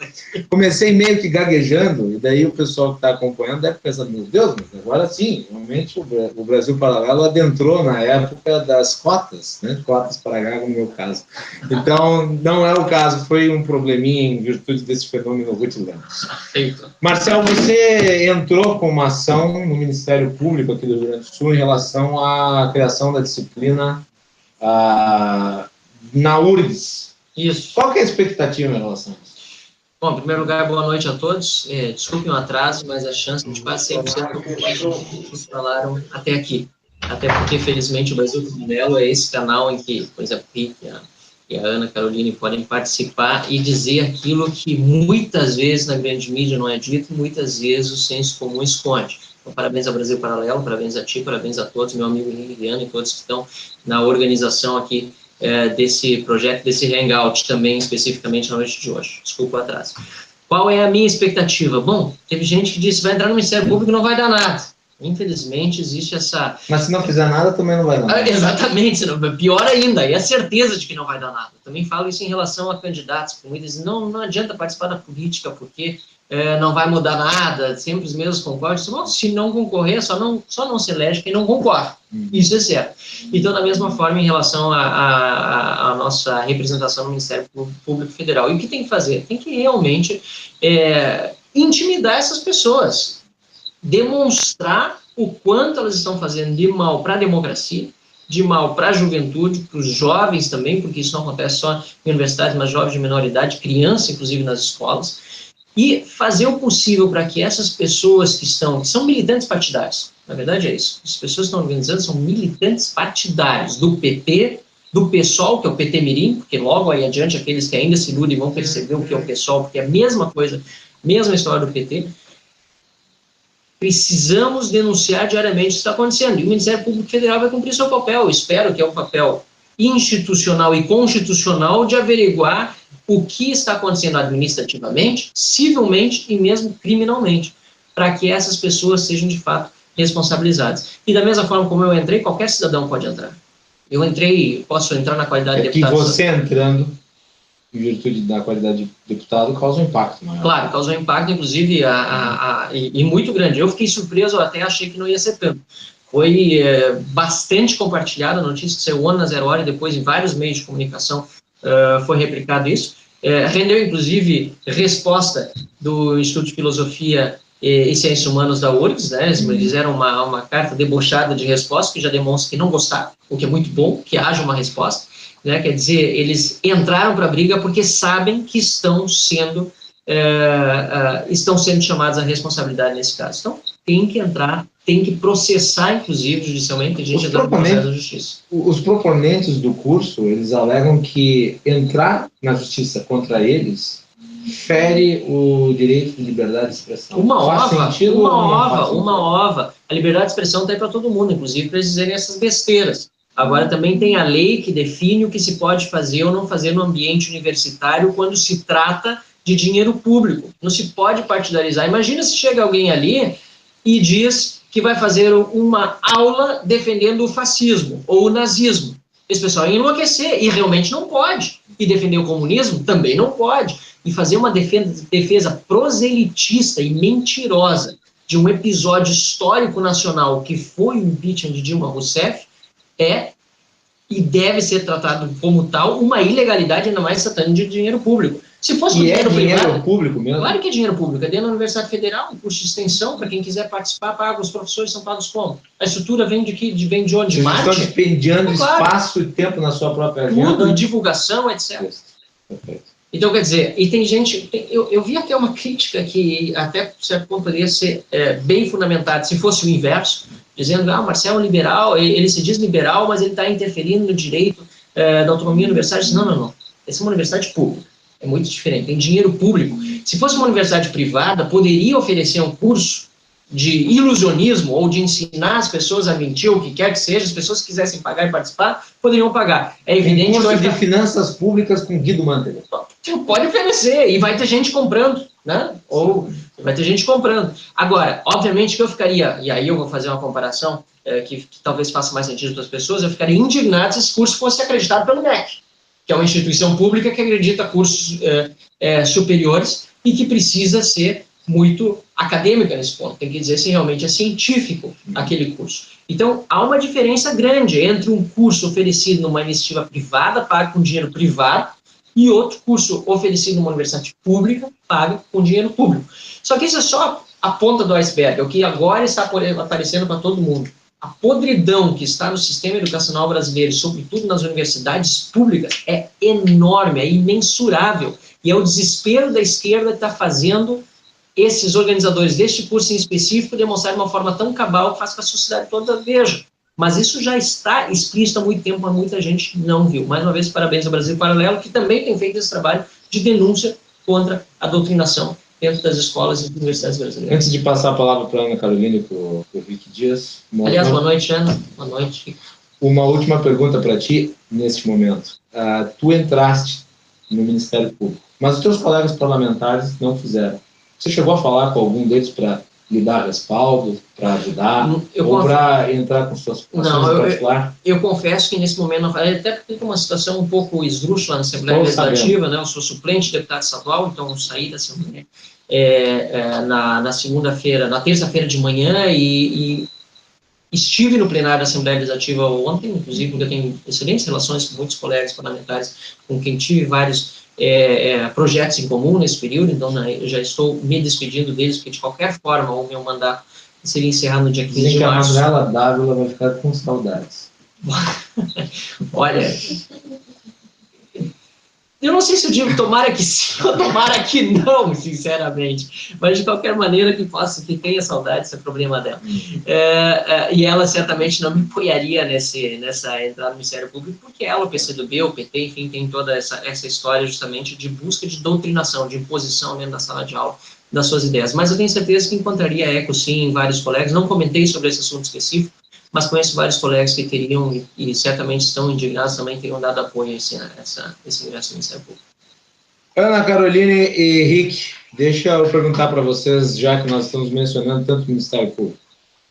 Comecei meio que gaguejando, e daí o pessoal que está acompanhando deve pensar, meu Deus, mas agora sim, realmente o Brasil Paralelo adentrou na época das cotas, né? Cotas para gago no meu caso. Então, não é o caso, foi um probleminha em virtude desse fenômeno Ruth Lemos. Marcel, você entrou com uma ação no Ministério Público aqui do Rio Grande do Sul em relação à criação da disciplina na URGS.
Isso.
Qual que é a expectativa em relação a isso?
Bom, em primeiro lugar, boa noite a todos. Desculpem o atraso, mas a chance de quase 100% do que falaram até aqui. Até porque, felizmente, o Brasil Paralelo é esse canal em que, por exemplo, e a Ana Caroline podem participar e dizer aquilo que muitas vezes na grande mídia não é dito, muitas vezes o senso comum esconde. Então, parabéns ao Brasil Paralelo, parabéns a ti, parabéns a todos, meu amigo Liliano e todos que estão na organização aqui desse projeto, desse Hangout também, especificamente na noite de hoje. Desculpa o atraso. Qual é a minha expectativa? Bom, teve gente que disse, vai entrar no Ministério Público e não vai dar nada. Infelizmente, existe essa...
Mas se não fizer nada, também não vai dar nada.
Exatamente, pior ainda, e a certeza de que não vai dar nada. Também falo isso em relação a candidatos, que muitos dizem, não adianta participar da política, porque não vai mudar nada, sempre os mesmos concordam. Bom, se não concorrer, só não se elege quem não concorre. Isso é certo. Então, da mesma forma, em relação à nossa representação no Ministério Público Federal. E o que tem que fazer? Tem que realmente intimidar essas pessoas, demonstrar o quanto elas estão fazendo de mal para a democracia, de mal para a juventude, para os jovens também, porque isso não acontece só em universidades, mas jovens de menor idade, criança, inclusive, nas escolas, e fazer o possível para que essas pessoas que são militantes partidários, na verdade é isso, as pessoas que estão organizando são militantes partidários do PT, do PSOL, que é o PT Mirim, porque logo aí adiante aqueles que ainda se iludem vão perceber o que é o PSOL, porque é a mesma coisa, mesma história do PT. Precisamos denunciar diariamente o que está acontecendo, e o Ministério Público Federal vai cumprir seu papel. Eu espero que é um papel institucional e constitucional de averiguar o que está acontecendo administrativamente, civilmente e mesmo criminalmente, para que essas pessoas sejam, de fato, responsabilizadas. E da mesma forma como eu entrei, qualquer cidadão pode entrar. Eu entrei, posso entrar na qualidade de deputado.
Que você entrando, em virtude da qualidade de deputado, causa um impacto maior.
Claro, causou um impacto, inclusive, e muito grande. Eu fiquei surpreso, eu até achei que não ia ser tanto. Foi bastante compartilhada a notícia, que saiu na 0 Hora e depois em vários meios de comunicação foi replicado isso. Rendeu, inclusive, resposta do Instituto de Filosofia e Ciências Humanas da URGS, né? Eles fizeram uma carta debochada de resposta, que já demonstra que não gostaram, o que é muito bom, que haja uma resposta, né? Quer dizer, eles entraram para a briga porque sabem que estão sendo chamados à responsabilidade nesse caso. Então, tem que entrar, tem que processar, inclusive, judicialmente, a gente entrar no processo da justiça.
Os proponentes do curso, eles alegam que entrar na justiça contra eles fere o direito de liberdade de expressão.
Uma ova. A liberdade de expressão está aí para todo mundo, inclusive para eles dizerem essas besteiras. Agora, também tem a lei que define o que se pode fazer ou não fazer no ambiente universitário quando se trata de dinheiro público. Não se pode partidarizar. Imagina se chega alguém ali e diz que vai fazer uma aula defendendo o fascismo ou o nazismo. Esse pessoal ia enlouquecer, e realmente não pode. E defender o comunismo também não pode. E fazer uma defesa proselitista e mentirosa de um episódio histórico nacional que foi o impeachment de Dilma Rousseff e deve ser tratado como tal uma ilegalidade, ainda mais tratando de dinheiro público. Se fosse
dinheiro público mesmo?
Claro que é dinheiro público. É dentro da Universidade Federal, um curso de extensão, para quem quiser participar, paga. Os professores são pagos como? A estrutura vem de onde? De Marte?
Vocês estão dispendendo espaço e tempo na sua própria agenda.
Tudo, divulgação, etc.
Perfeito.
Então, quer dizer, e tem gente... Eu vi até uma crítica que até, por certo ponto, poderia ser bem fundamentada, se fosse o inverso, dizendo, o Marcelo é um liberal, ele se diz liberal, mas ele está interferindo no direito da autonomia universitária. Não. Essa é uma universidade pública. É muito diferente, tem dinheiro público. Se fosse uma universidade privada, poderia oferecer um curso de ilusionismo ou de ensinar as pessoas a mentir, ou o que quer que seja, as pessoas que quisessem pagar e participar, poderiam pagar. É evidente que...
curso de finanças públicas com Guido Mantega.
Pode oferecer, e vai ter gente comprando, né? Ou vai ter gente comprando. Agora, obviamente que eu ficaria, e aí eu vou fazer uma comparação que talvez faça mais sentido para as pessoas, eu ficaria indignado se esse curso fosse acreditado pelo MEC, que é uma instituição pública que acredita cursos superiores e que precisa ser muito acadêmica nesse ponto. Tem que dizer se realmente é científico aquele curso. Então, há uma diferença grande entre um curso oferecido numa iniciativa privada, pago com dinheiro privado, e outro curso oferecido numa universidade pública, pago com dinheiro público. Só que isso é só a ponta do iceberg, é o que agora está aparecendo para todo mundo. A podridão que está no sistema educacional brasileiro, sobretudo nas universidades públicas, é enorme, é imensurável. E é o desespero da esquerda que está fazendo esses organizadores deste curso em específico demonstrar de uma forma tão cabal que faz que a sociedade toda veja. Mas isso já está explícito há muito tempo, mas muita gente não viu. Mais uma vez, parabéns ao Brasil Paralelo, que também tem feito esse trabalho de denúncia contra a doutrinação dentro das escolas e universidades brasileiras.
Antes de passar a palavra para a Ana Carolina e para o Rick Dias...
Aliás, boa noite, Ana. Boa noite.
Uma última pergunta para ti, neste momento. Tu entraste no Ministério Público, mas os teus colegas parlamentares não fizeram. Você chegou a falar com algum deles para lhe dar respaldo, para ajudar, ou para entrar com suas ações em particular? Eu confesso que nesse momento não falei, até porque tem uma situação um pouco esdrúxula na Assembleia Legislativa, né? Eu sou suplente de deputado estadual, então eu saí da Assembleia na segunda-feira, na terça-feira de manhã, e estive no plenário da Assembleia Legislativa ontem, inclusive porque eu tenho excelentes relações com muitos colegas parlamentares, com quem tive vários projetos em comum nesse período, então eu já estou me despedindo deles, porque de qualquer forma o meu mandato seria encerrado no dia 15 de março. Dizem que a Manuela Dávila vai ficar com saudades.
Olha, eu não sei se eu digo tomara que sim ou tomara que não, sinceramente, mas de qualquer maneira que tenha saudade, esse é o problema dela. E ela certamente não me apoiaria nessa entrada no Ministério Público, porque ela, o PCdoB, o PT, enfim, tem toda essa história justamente de busca de doutrinação, de imposição dentro da sala de aula das suas ideias. Mas eu tenho certeza que encontraria eco, sim, em vários colegas. Não comentei sobre esse assunto específico, mas conheço vários colegas que teriam, e certamente estão indignados também, teriam dado apoio a esse ingresso no Ministério Público.
Ana Caroline e Henrique, deixa eu perguntar para vocês, já que nós estamos mencionando tanto o Ministério Público.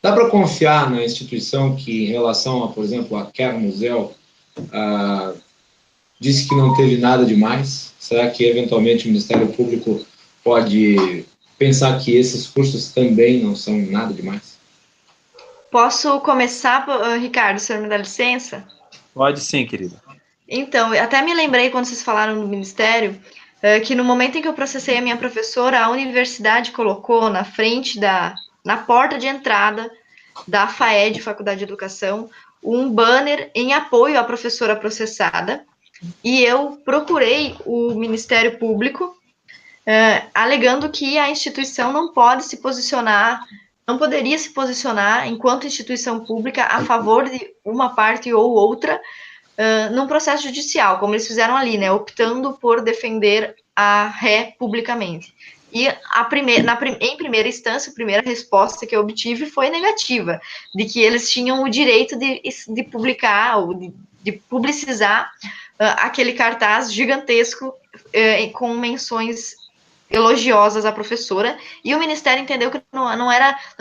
Dá para confiar na instituição que, em relação a, por exemplo, a Quer Museu, disse que não teve nada demais? Será que, eventualmente, o Ministério Público pode pensar que esses cursos também não são nada demais?
Posso começar, Ricardo, o senhor me dá licença?
Pode sim, querida.
Então, até me lembrei quando vocês falaram do Ministério, que no momento em que eu processei a minha professora, a universidade colocou na frente na porta de entrada da FAED, Faculdade de Educação, um banner em apoio à professora processada, e eu procurei o Ministério Público, alegando que a instituição não pode se posicionar, não poderia se posicionar, enquanto instituição pública, a favor de uma parte ou outra, num processo judicial, como eles fizeram ali, né, optando por defender a ré publicamente. E em primeira instância, a primeira resposta que eu obtive foi negativa, de que eles tinham o direito de publicar, ou de publicizar aquele cartaz gigantesco com menções elogiosas à professora, e o Ministério entendeu que não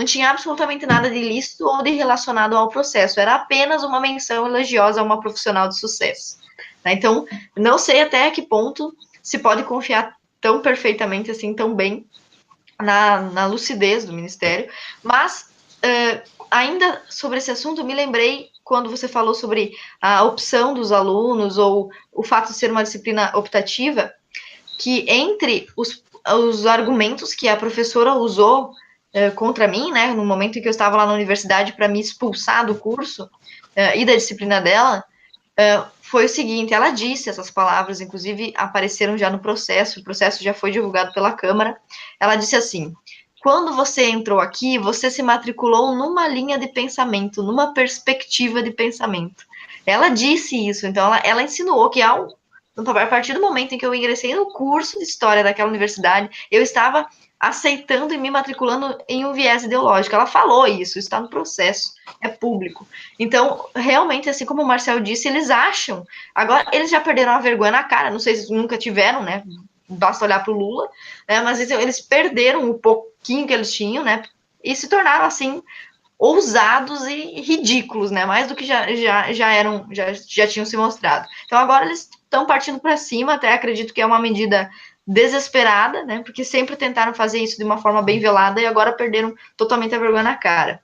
tinha absolutamente nada de ilícito ou de relacionado ao processo, era apenas uma menção elogiosa a uma profissional de sucesso. Então, não sei até que ponto se pode confiar tão perfeitamente, assim, tão bem na lucidez do Ministério, mas ainda sobre esse assunto, me lembrei quando você falou sobre a opção dos alunos ou o fato de ser uma disciplina optativa, que entre os argumentos que a professora usou contra mim, né, no momento em que eu estava lá na universidade para me expulsar do curso e da disciplina dela, foi o seguinte: ela disse essas palavras, inclusive apareceram já no processo, o processo já foi divulgado pela Câmara. Ela disse assim: quando você entrou aqui, você se matriculou numa linha de pensamento, numa perspectiva de pensamento. Ela disse isso, então ela insinuou que a partir do momento em que eu ingressei no curso de História daquela universidade, eu estava aceitando e me matriculando em um viés ideológico. Ela falou isso, está no processo, é público. Então, realmente, assim como o Marcel disse, eles acham, agora eles já perderam a vergonha na cara, não sei se nunca tiveram, né, basta olhar para o Lula, né, mas eles perderam o pouquinho que eles tinham, né, e se tornaram, assim, ousados e ridículos, né, mais do que já tinham se mostrado. Então, agora eles estão partindo para cima, até acredito que é uma medida desesperada, né, porque sempre tentaram fazer isso de uma forma bem velada e agora perderam totalmente a vergonha na cara.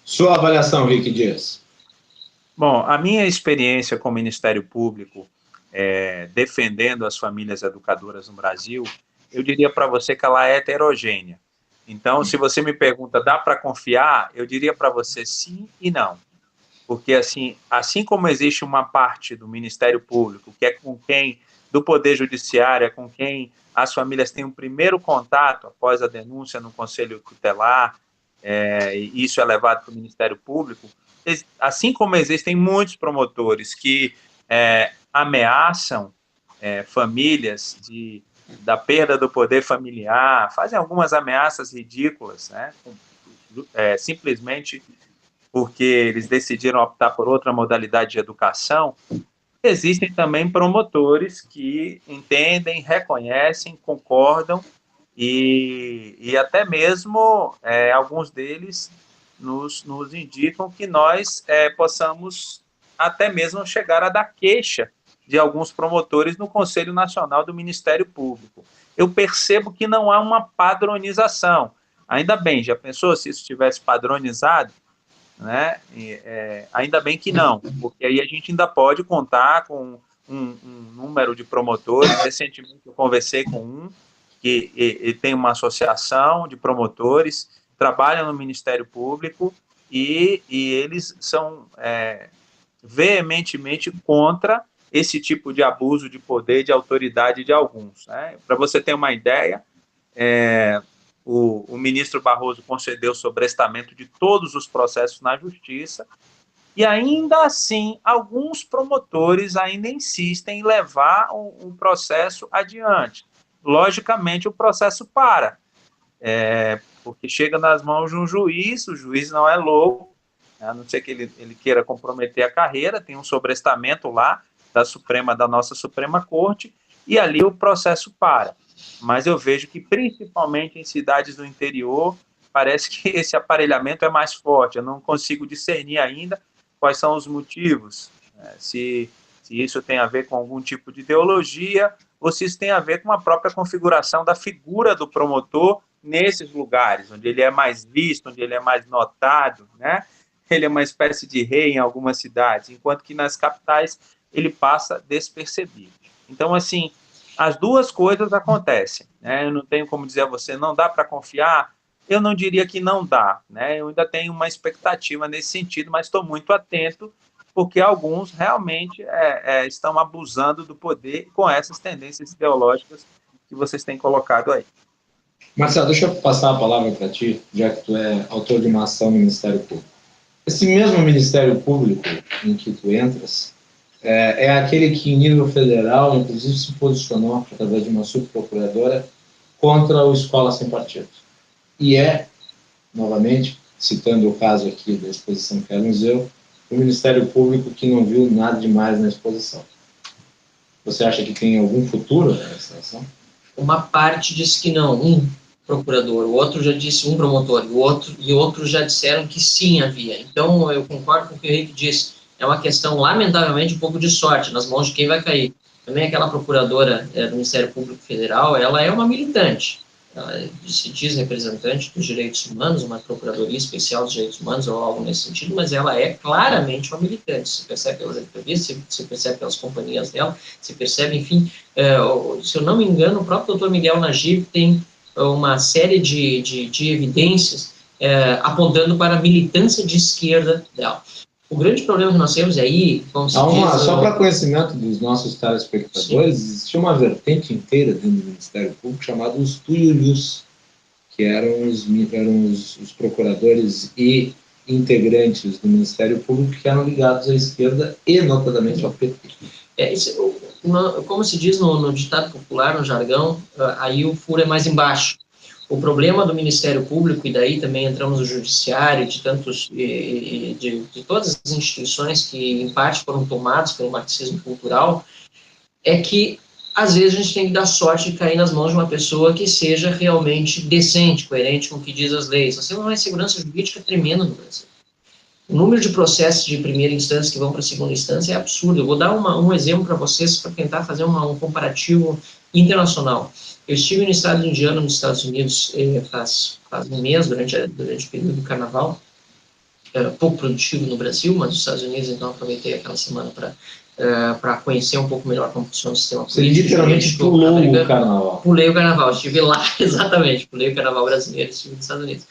Sua avaliação, Rick Dias.
Bom, a minha experiência com o Ministério Público, defendendo as famílias educadoras no Brasil, eu diria para você que ela é heterogênea. Então, se você me pergunta, dá para confiar? Eu diria para você sim e não. Porque, assim como existe uma parte do Ministério Público, que é com quem, do Poder Judiciário, é com quem as famílias têm um primeiro contato após a denúncia no Conselho Tutelar, e isso é levado para o Ministério Público, assim como existem muitos promotores que ameaçam famílias da perda do poder familiar, fazem algumas ameaças ridículas, né, simplesmente porque eles decidiram optar por outra modalidade de educação. Existem também promotores que entendem, reconhecem, concordam e até mesmo alguns deles nos indicam que nós possamos até mesmo chegar a dar queixa de alguns promotores no Conselho Nacional do Ministério Público. Eu percebo que não há uma padronização. Ainda bem, já pensou se isso tivesse padronizado? Né? Ainda bem que não, porque aí a gente ainda pode contar com um número de promotores. Recentemente eu conversei com um que tem uma associação de promotores, trabalham no Ministério Público e eles são veementemente contra esse tipo de abuso de poder, de autoridade de alguns. Né? Para você ter uma ideia, o ministro Barroso concedeu sobrestamento de todos os processos na Justiça e, ainda assim, alguns promotores ainda insistem em levar o processo adiante. Logicamente, o processo para, porque chega nas mãos de um juiz, o juiz não é louco, a não ser que ele queira comprometer a carreira, tem um sobrestamento lá da nossa Suprema Corte, e ali o processo para. Mas eu vejo que, principalmente em cidades do interior, parece que esse aparelhamento é mais forte. Eu não consigo discernir ainda quais são os motivos, se isso tem a ver com algum tipo de ideologia ou se isso tem a ver com a própria configuração da figura do promotor nesses lugares, onde ele é mais visto, onde ele é mais notado, né? Ele é uma espécie de rei em algumas cidades, enquanto que nas capitais ele passa despercebido. Então, assim, as duas coisas acontecem, né? Eu não tenho como dizer a você, não dá para confiar. Eu não diria que não dá, né? Eu ainda tenho uma expectativa nesse sentido, mas estou muito atento, porque alguns realmente estão abusando do poder com essas tendências ideológicas que vocês têm colocado aí.
Marcelo, deixa eu passar a palavra para ti, já que tu é autor de uma ação no Ministério Público. Esse mesmo Ministério Público em que tu entras é aquele que, em nível federal, inclusive se posicionou, através de uma subprocuradora, contra o Escola Sem Partido. E novamente, citando o caso aqui da exposição que era no museu, o Ministério Público que não viu nada demais na exposição. Você acha que tem algum futuro nessa ação?
Uma parte disse que não, um procurador, o outro já disse um promotor, e outros já disseram que sim havia. Então, eu concordo com o que o Henrique disse, é uma questão, lamentavelmente, um pouco de sorte, nas mãos de quem vai cair. Também aquela procuradora do Ministério Público Federal, ela é uma militante, ela se diz representante dos direitos humanos, uma procuradoria especial dos direitos humanos ou algo nesse sentido, mas ela é claramente uma militante, se percebe pelas entrevistas, se percebe pelas companhias dela, se percebe, enfim, se eu não me engano, o próprio Dr. Miguel Nagib tem uma série de evidências apontando para a militância de esquerda dela. O grande problema que nós temos aí, como se diz...
Só para conhecimento dos nossos telespectadores, existia uma vertente inteira dentro do Ministério Público chamada os tuiulius, que eram os procuradores e integrantes do Ministério Público que eram ligados à esquerda e, notadamente, ao PT.
Como se diz no ditado popular, no jargão, aí o furo é mais embaixo. O problema do Ministério Público, e daí também entramos no Judiciário, de todas as instituições que, em parte, foram tomadas pelo marxismo cultural, é que, às vezes, a gente tem que dar sorte de cair nas mãos de uma pessoa que seja realmente decente, coerente com o que diz as leis. Nós temos uma insegurança jurídica tremenda no Brasil. O número de processos de primeira instância que vão para a segunda instância é absurdo. Eu vou dar um exemplo para vocês, para tentar fazer um comparativo internacional. Eu estive no estado de Indiana, nos Estados Unidos, faz um mês, durante o período do carnaval. Era pouco produtivo no Brasil, mas nos Estados Unidos, então, aproveitei aquela semana para conhecer um pouco melhor como funciona o sistema político.
Você literalmente pulou o carnaval.
Pulei o carnaval, estive lá, exatamente, pulei o carnaval brasileiro, estive nos Estados Unidos.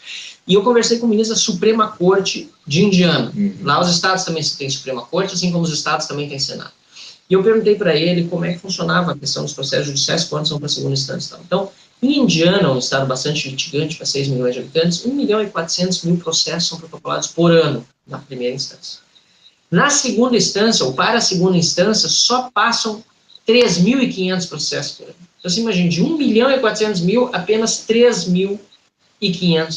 E eu conversei com o ministro da Suprema Corte de Indiana. Lá os estados também têm Suprema Corte, assim como os estados também têm Senado. E eu perguntei para ele como é que funcionava a questão dos processos judiciais quando são para a segunda instância. Então, em Indiana, um estado bastante litigante, para 6 milhões de habitantes, 1.400.000 processos são protocolados por ano na primeira instância. Na segunda instância, ou para a segunda instância, só passam 3.500 processos por ano. Então, você imagina, de 1.400.000, apenas 3.500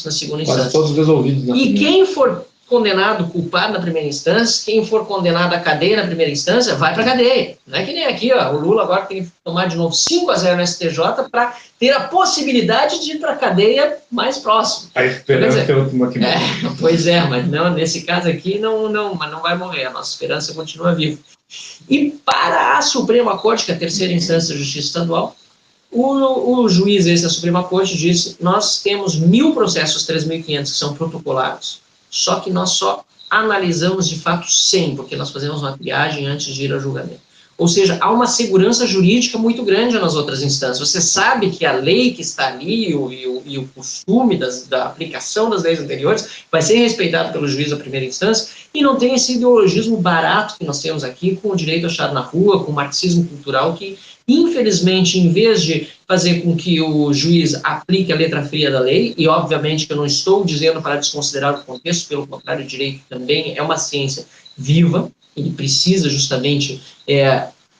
na segunda instância.
Quase todos resolvidos na primeira.
E quem for condenado, culpado na primeira instância, quem for condenado à cadeia na primeira instância, vai para a cadeia. Não é que nem aqui, ó, o Lula agora tem que tomar de novo 5-0 no STJ para ter a possibilidade de ir para a cadeia mais próximo.
A esperança é a última que morre.
Pois é, mas não, nesse caso aqui mas não vai morrer, a nossa esperança continua viva. E para a Suprema Corte, que é a terceira instância da Justiça Estadual, o juiz esse da Suprema Corte disse, nós temos 1.000 processos, 3.500 que são protocolados. Só que nós só analisamos de fato 100, porque nós fazemos uma triagem antes de ir ao julgamento. Ou seja, há uma segurança jurídica muito grande nas outras instâncias. Você sabe que a lei que está ali e o costume da aplicação das leis anteriores vai ser respeitado pelo juiz da primeira instância e não tem esse ideologismo barato que nós temos aqui com o direito achado na rua, com o marxismo cultural que, infelizmente, em vez de fazer com que o juiz aplique a letra fria da lei, e obviamente que eu não estou dizendo para desconsiderar o contexto, pelo contrário, o direito também é uma ciência viva, ele precisa justamente,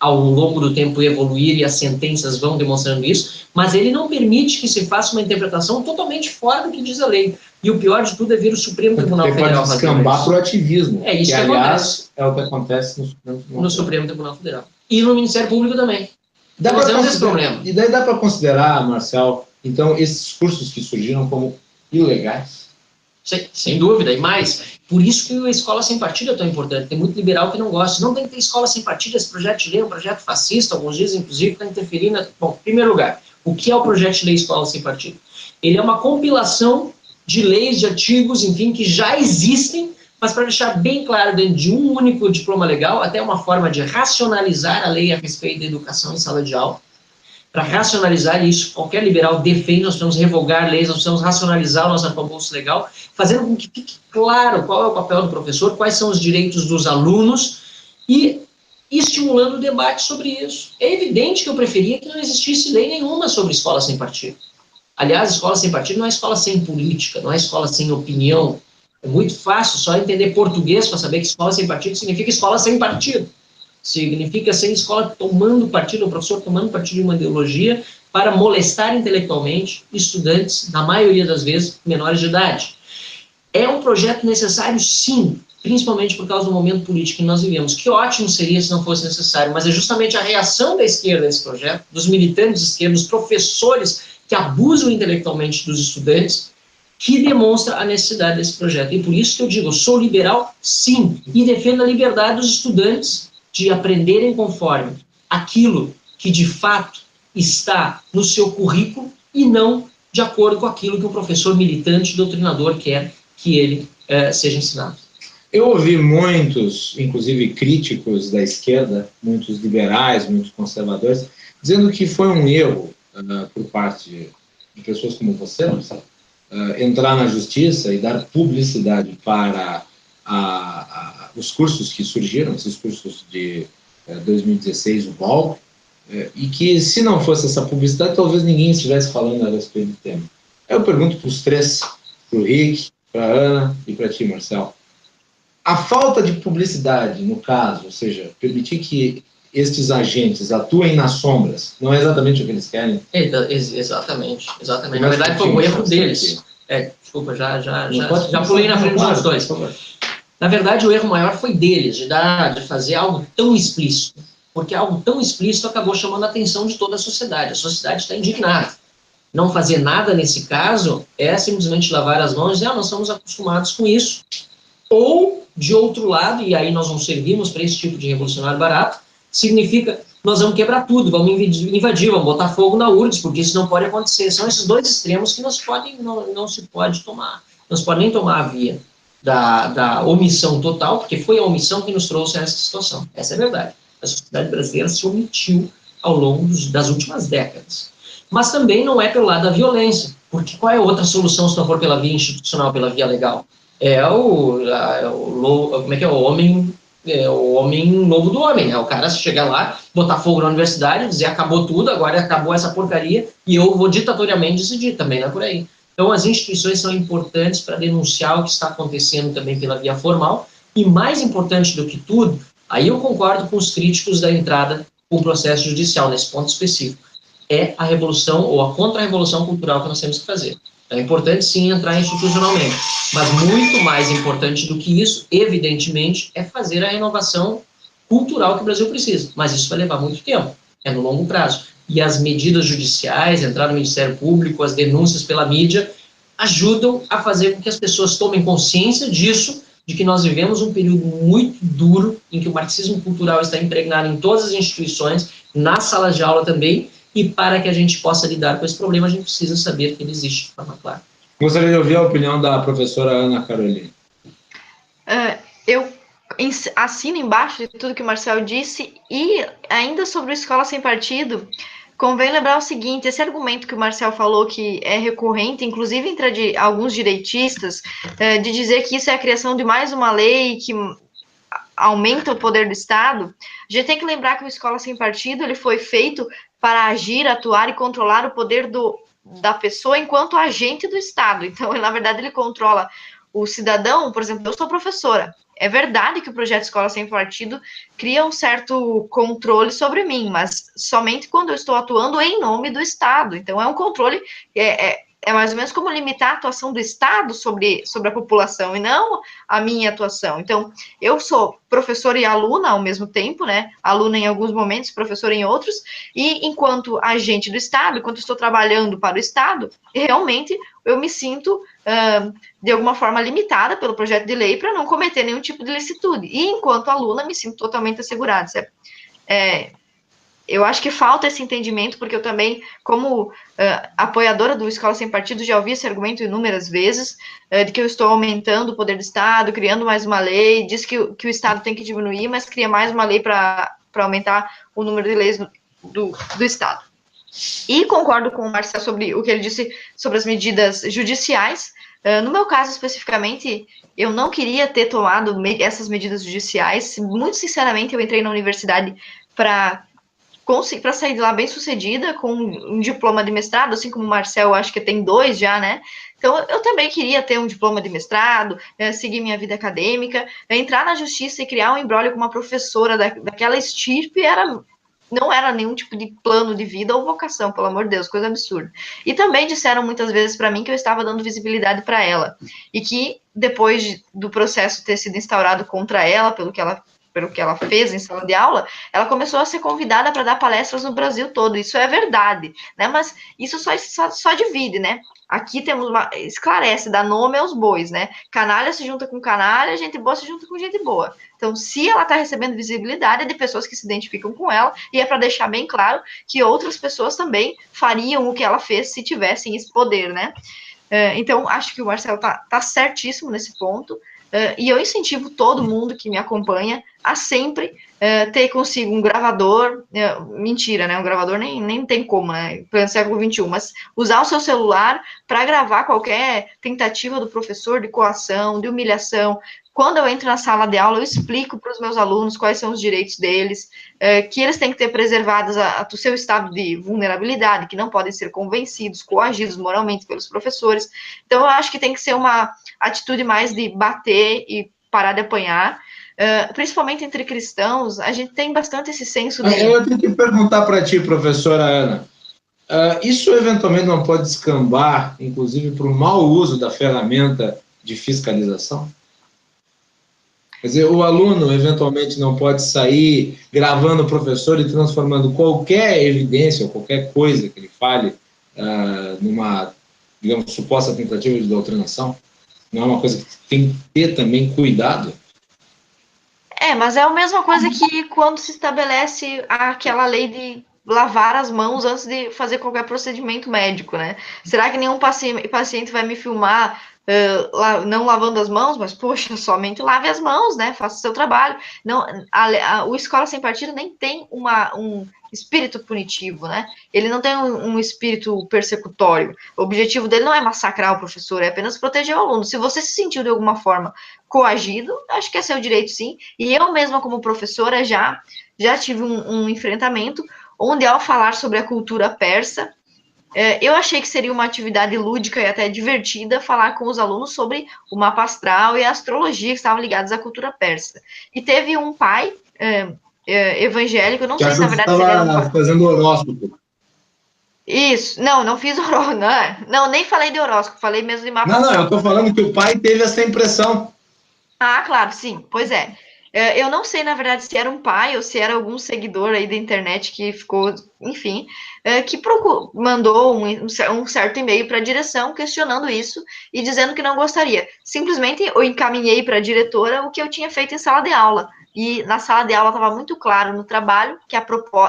ao longo do tempo, evoluir, e as sentenças vão demonstrando isso, mas ele não permite que se faça uma interpretação totalmente fora do que diz a lei. E o pior de tudo é ver o Supremo Tribunal Federal
pode descambar para o ativismo.
É isso que
aliás, é o que acontece
no Supremo Tribunal Federal. E no Ministério Público também.
Nós temos esse problema. E daí dá para considerar, Marcel, então, esses cursos que surgiram como ilegais?
Sem dúvida, e mais, por isso que a escola sem partido é tão importante. Tem muito liberal que não gosta. Não tem que ter escola sem partido, esse projeto de lei é um projeto fascista, alguns dizem, inclusive, que está interferindo. Bom, em primeiro lugar, o que é o projeto de lei escola sem partido? Ele é uma compilação de leis, de artigos, enfim, que já existem, mas para deixar bem claro, dentro de um único diploma legal, até uma forma de racionalizar a lei a respeito da educação em sala de aula. Para racionalizar isso, qualquer liberal defende, nós precisamos revogar leis, nós precisamos racionalizar o nosso arcabouço legal, fazendo com que fique claro qual é o papel do professor, quais são os direitos dos alunos e estimulando o debate sobre isso. É evidente que eu preferia que não existisse lei nenhuma sobre escola sem partido. Aliás, escola sem partido não é escola sem política, não é escola sem opinião. É muito fácil só entender português para saber que escola sem partido significa escola sem partido. Significa sem escola tomando partido, o professor tomando partido de uma ideologia para molestar intelectualmente estudantes, na maioria das vezes, menores de idade. É um projeto necessário, sim, principalmente por causa do momento político que nós vivemos. Que ótimo seria se não fosse necessário, mas é justamente a reação da esquerda a esse projeto, dos militantes de esquerda, dos professores que abusam intelectualmente dos estudantes, que demonstra a necessidade desse projeto. E por isso que eu digo, eu sou liberal, sim, e defendo a liberdade dos estudantes de aprenderem conforme aquilo que de fato está no seu currículo e não de acordo com aquilo que o professor militante, doutrinador quer que ele seja ensinado.
Eu ouvi muitos, inclusive críticos da esquerda, muitos liberais, muitos conservadores, dizendo que foi um erro por parte de pessoas como você, Marcelo, entrar na justiça e dar publicidade para os cursos que surgiram, esses cursos de 2016, o golpe, e que se não fosse essa publicidade, talvez ninguém estivesse falando a respeito do tema. Eu pergunto para os três, para o Rick, para a Ana e para ti, Marcelo, a falta de publicidade, no caso, ou seja, permitir que estes agentes atuem nas sombras, não é exatamente o que eles querem?
Exatamente. Na verdade, foi um erro deles. Desculpa, já pulei na frente dos dois. Na verdade, o erro maior foi deles, de fazer algo tão explícito. Porque algo tão explícito acabou chamando a atenção de toda a sociedade. A sociedade está indignada. Não fazer nada nesse caso é simplesmente lavar as mãos e dizer, nós estamos acostumados com isso. Ou, de outro lado, e aí nós não servimos para esse tipo de revolucionário barato, significa, nós vamos quebrar tudo, vamos invadir, vamos botar fogo na URGS, porque isso não pode acontecer. São esses dois extremos que não se pode tomar. Não se pode nem tomar a via da omissão total, porque foi a omissão que nos trouxe a essa situação. Essa é a verdade. A sociedade brasileira se omitiu ao longo das últimas décadas. Mas também não é pelo lado da violência, porque qual é a outra solução se não for pela via institucional, pela via legal? O homem lobo do homem, né? O cara chegar lá, botar fogo na universidade, dizer acabou tudo, agora acabou essa porcaria e eu vou ditatoriamente decidir, também não é por aí. Então as instituições são importantes para denunciar o que está acontecendo também pela via formal e mais importante do que tudo, aí eu concordo com os críticos da entrada com o processo judicial nesse ponto específico, é a revolução ou a contra-revolução cultural que nós temos que fazer. É importante, sim, entrar institucionalmente, mas muito mais importante do que isso, evidentemente, é fazer a renovação cultural que o Brasil precisa. Mas isso vai levar muito tempo, é no longo prazo. E as medidas judiciais, entrar no Ministério Público, as denúncias pela mídia, ajudam a fazer com que as pessoas tomem consciência disso, de que nós vivemos um período muito duro, em que o marxismo cultural está impregnado em todas as instituições, nas salas de aula também, e para que a gente possa lidar com esse problema, a gente precisa saber que ele existe de forma clara.
Gostaria de ouvir a opinião da professora Ana Carolina.
Eu assino embaixo de tudo que o Marcel disse, e ainda sobre a escola sem partido, convém lembrar o seguinte, esse argumento que o Marcel falou que é recorrente, inclusive entre alguns direitistas, de dizer que isso é a criação de mais uma lei que aumenta o poder do Estado, a gente tem que lembrar que o Escola Sem Partido ele foi feito para agir, atuar e controlar o poder da pessoa enquanto agente do Estado. Então, na verdade, ele controla o cidadão. Por exemplo, eu sou professora. É verdade que o projeto Escola Sem Partido cria um certo controle sobre mim, mas somente quando eu estou atuando em nome do Estado. Então, é um controle é mais ou menos como limitar a atuação do Estado sobre a população e não a minha atuação. Então, eu sou professora e aluna ao mesmo tempo, né? Aluna em alguns momentos, professora em outros, e enquanto agente do Estado, enquanto estou trabalhando para o Estado, realmente eu me sinto, de alguma forma, limitada pelo projeto de lei para não cometer nenhum tipo de ilicitude. E enquanto aluna, me sinto totalmente assegurada. Eu acho que falta esse entendimento, porque eu também, como apoiadora do Escola Sem Partido, já ouvi esse argumento inúmeras vezes, de que eu estou aumentando o poder do Estado, criando mais uma lei, diz que o Estado tem que diminuir, mas cria mais uma lei para aumentar o número de leis do Estado. E concordo com o Marcel sobre o que ele disse sobre as medidas judiciais. No meu caso, especificamente, eu não queria ter tomado essas medidas judiciais. Muito sinceramente, eu entrei na universidade para sair de lá bem sucedida, com um diploma de mestrado, assim como o Marcel, acho que tem 2 já, né? Então, eu também queria ter um diploma de mestrado, seguir minha vida acadêmica, entrar na justiça e criar um imbróglio com uma professora daquela estirpe não era nenhum tipo de plano de vida ou vocação, pelo amor de Deus, coisa absurda. E também disseram muitas vezes para mim que eu estava dando visibilidade para ela, e que depois do processo ter sido instaurado contra ela, pelo que ela fez em sala de aula, ela começou a ser convidada para dar palestras no Brasil todo. Isso é verdade, né? Mas isso só divide, né? Aqui temos esclarece, dá nome aos bois, né? Canalha se junta com canalha, gente boa se junta com gente boa. Então, se ela está recebendo visibilidade, é de pessoas que se identificam com ela, e é para deixar bem claro que outras pessoas também fariam o que ela fez se tivessem esse poder, né? Então, acho que o Marcelo tá certíssimo nesse ponto. E eu incentivo todo mundo que me acompanha a sempre ter consigo um gravador, mentira, né? Um gravador nem tem como, né? Pleno século XXI, mas usar o seu celular para gravar qualquer tentativa do professor de coação, de humilhação. Quando eu entro na sala de aula, eu explico para os meus alunos quais são os direitos deles, que eles têm que ter preservados o seu estado de vulnerabilidade, que não podem ser convencidos, coagidos moralmente pelos professores. Então, eu acho que tem que ser uma atitude mais de bater e parar de apanhar. Principalmente entre cristãos, a gente tem bastante esse senso de...
Eu tenho que perguntar para ti, professora Ana, isso eventualmente não pode descambar, inclusive, para o mau uso da ferramenta de fiscalização? Quer dizer, o aluno eventualmente não pode sair gravando o professor e transformando qualquer evidência ou qualquer coisa que ele fale numa, digamos, suposta tentativa de doutrinação? Não é uma coisa que tem que ter também cuidado?
Mas é a mesma coisa que quando se estabelece aquela lei de lavar as mãos antes de fazer qualquer procedimento médico, né? Será que nenhum paciente vai me filmar não lavando as mãos? Mas, poxa, somente lave as mãos, né? Faça o seu trabalho. Não, o Escola Sem Partido nem tem um espírito punitivo, né? Ele não tem um espírito persecutório. O objetivo dele não é massacrar o professor, é apenas proteger o aluno. Se você se sentiu de alguma forma coagido, acho que é seu direito, sim. E eu mesma, como professora, já tive um enfrentamento onde, ao falar sobre a cultura persa, eu achei que seria uma atividade lúdica e até divertida falar com os alunos sobre o mapa astral e a astrologia que estavam ligados à cultura persa. E teve um pai evangélico, eu não sei, na verdade, se ele era um pai...
fazendo horóscopo.
Isso, não fiz horóscopo, não, nem falei de horóscopo, falei mesmo de mapa astral.
Não, eu estou falando que o pai teve essa impressão.
Ah, claro, sim, pois é. Eu não sei, na verdade, se era um pai ou se era algum seguidor aí da internet que ficou, enfim, que mandou um certo e-mail para a direção questionando isso e dizendo que não gostaria. Simplesmente eu encaminhei para a diretora o que eu tinha feito em sala de aula. E na sala de aula estava muito claro no trabalho que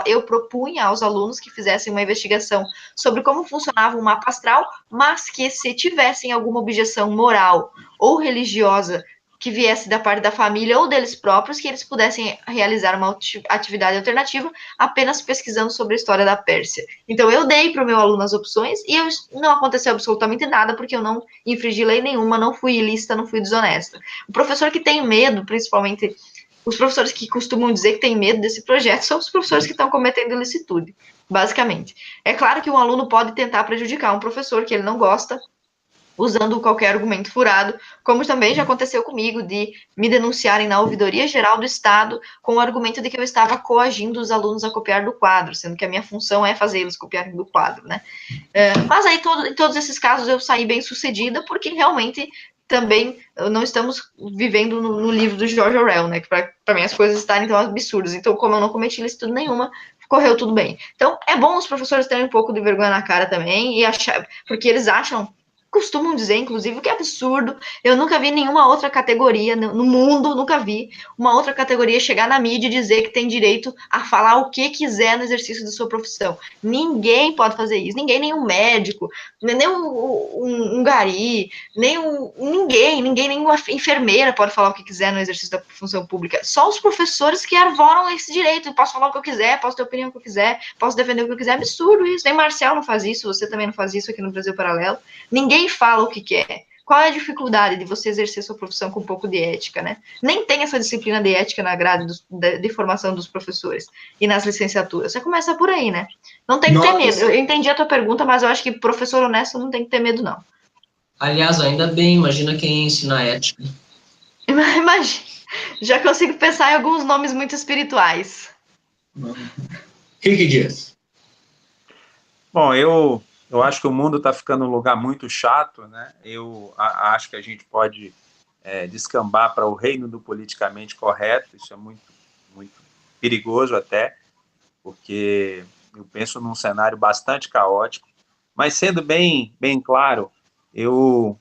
eu propunha aos alunos que fizessem uma investigação sobre como funcionava o mapa astral, mas que se tivessem alguma objeção moral ou religiosa que viesse da parte da família ou deles próprios, que eles pudessem realizar uma atividade alternativa apenas pesquisando sobre a história da Pérsia. Então, eu dei para o meu aluno as opções e não aconteceu absolutamente nada, porque eu não infringi lei nenhuma, não fui ilícita, não fui desonesta. O professor que tem medo, principalmente os professores que costumam dizer que tem medo desse projeto, são os professores que estão cometendo ilicitude, basicamente. É claro que um aluno pode tentar prejudicar um professor que ele não gosta, usando qualquer argumento furado, como também já aconteceu comigo de me denunciarem na Ouvidoria Geral do Estado com o argumento de que eu estava coagindo os alunos a copiar do quadro, sendo que a minha função é fazê-los copiarem do quadro, né? Mas aí, em todos esses casos, eu saí bem sucedida, porque realmente também não estamos vivendo no livro do George Orwell, né? Que para mim as coisas estarem tão absurdas. Então, como eu não cometi ilícito nenhuma, correu tudo bem. Então, é bom os professores terem um pouco de vergonha na cara também, e achar, porque eles acham, costumam dizer, inclusive, que é absurdo. Eu nunca vi nenhuma outra categoria no mundo, nunca vi uma outra categoria chegar na mídia e dizer que tem direito a falar o que quiser no exercício da sua profissão. Ninguém pode fazer isso. Ninguém, nem um médico, nem um gari, ninguém, nenhuma enfermeira pode falar o que quiser no exercício da função pública. Só os professores que arvoram esse direito. Eu posso falar o que eu quiser, posso ter a opinião que eu quiser, posso defender o que eu quiser. É absurdo isso. Nem Marcial não faz isso, você também não faz isso aqui no Brasil Paralelo. Ninguém fala o que quer. Qual é a dificuldade de você exercer sua profissão com um pouco de ética, né? Nem tem essa disciplina de ética na grade de formação dos professores e nas licenciaturas. Você começa por aí, né? Não tem que ter medo. Eu entendi a tua pergunta, mas eu acho que professor honesto não tem que ter medo, não.
Aliás, ainda bem, imagina quem ensina ética.
Imagina. Já consigo pensar em alguns nomes muito espirituais.
O que diz?
Bom, eu acho que o mundo está ficando um lugar muito chato, né? Eu acho que a gente pode descambar para o reino do politicamente correto. Isso é muito, muito perigoso até, porque eu penso num cenário bastante caótico. Mas, sendo bem claro, eu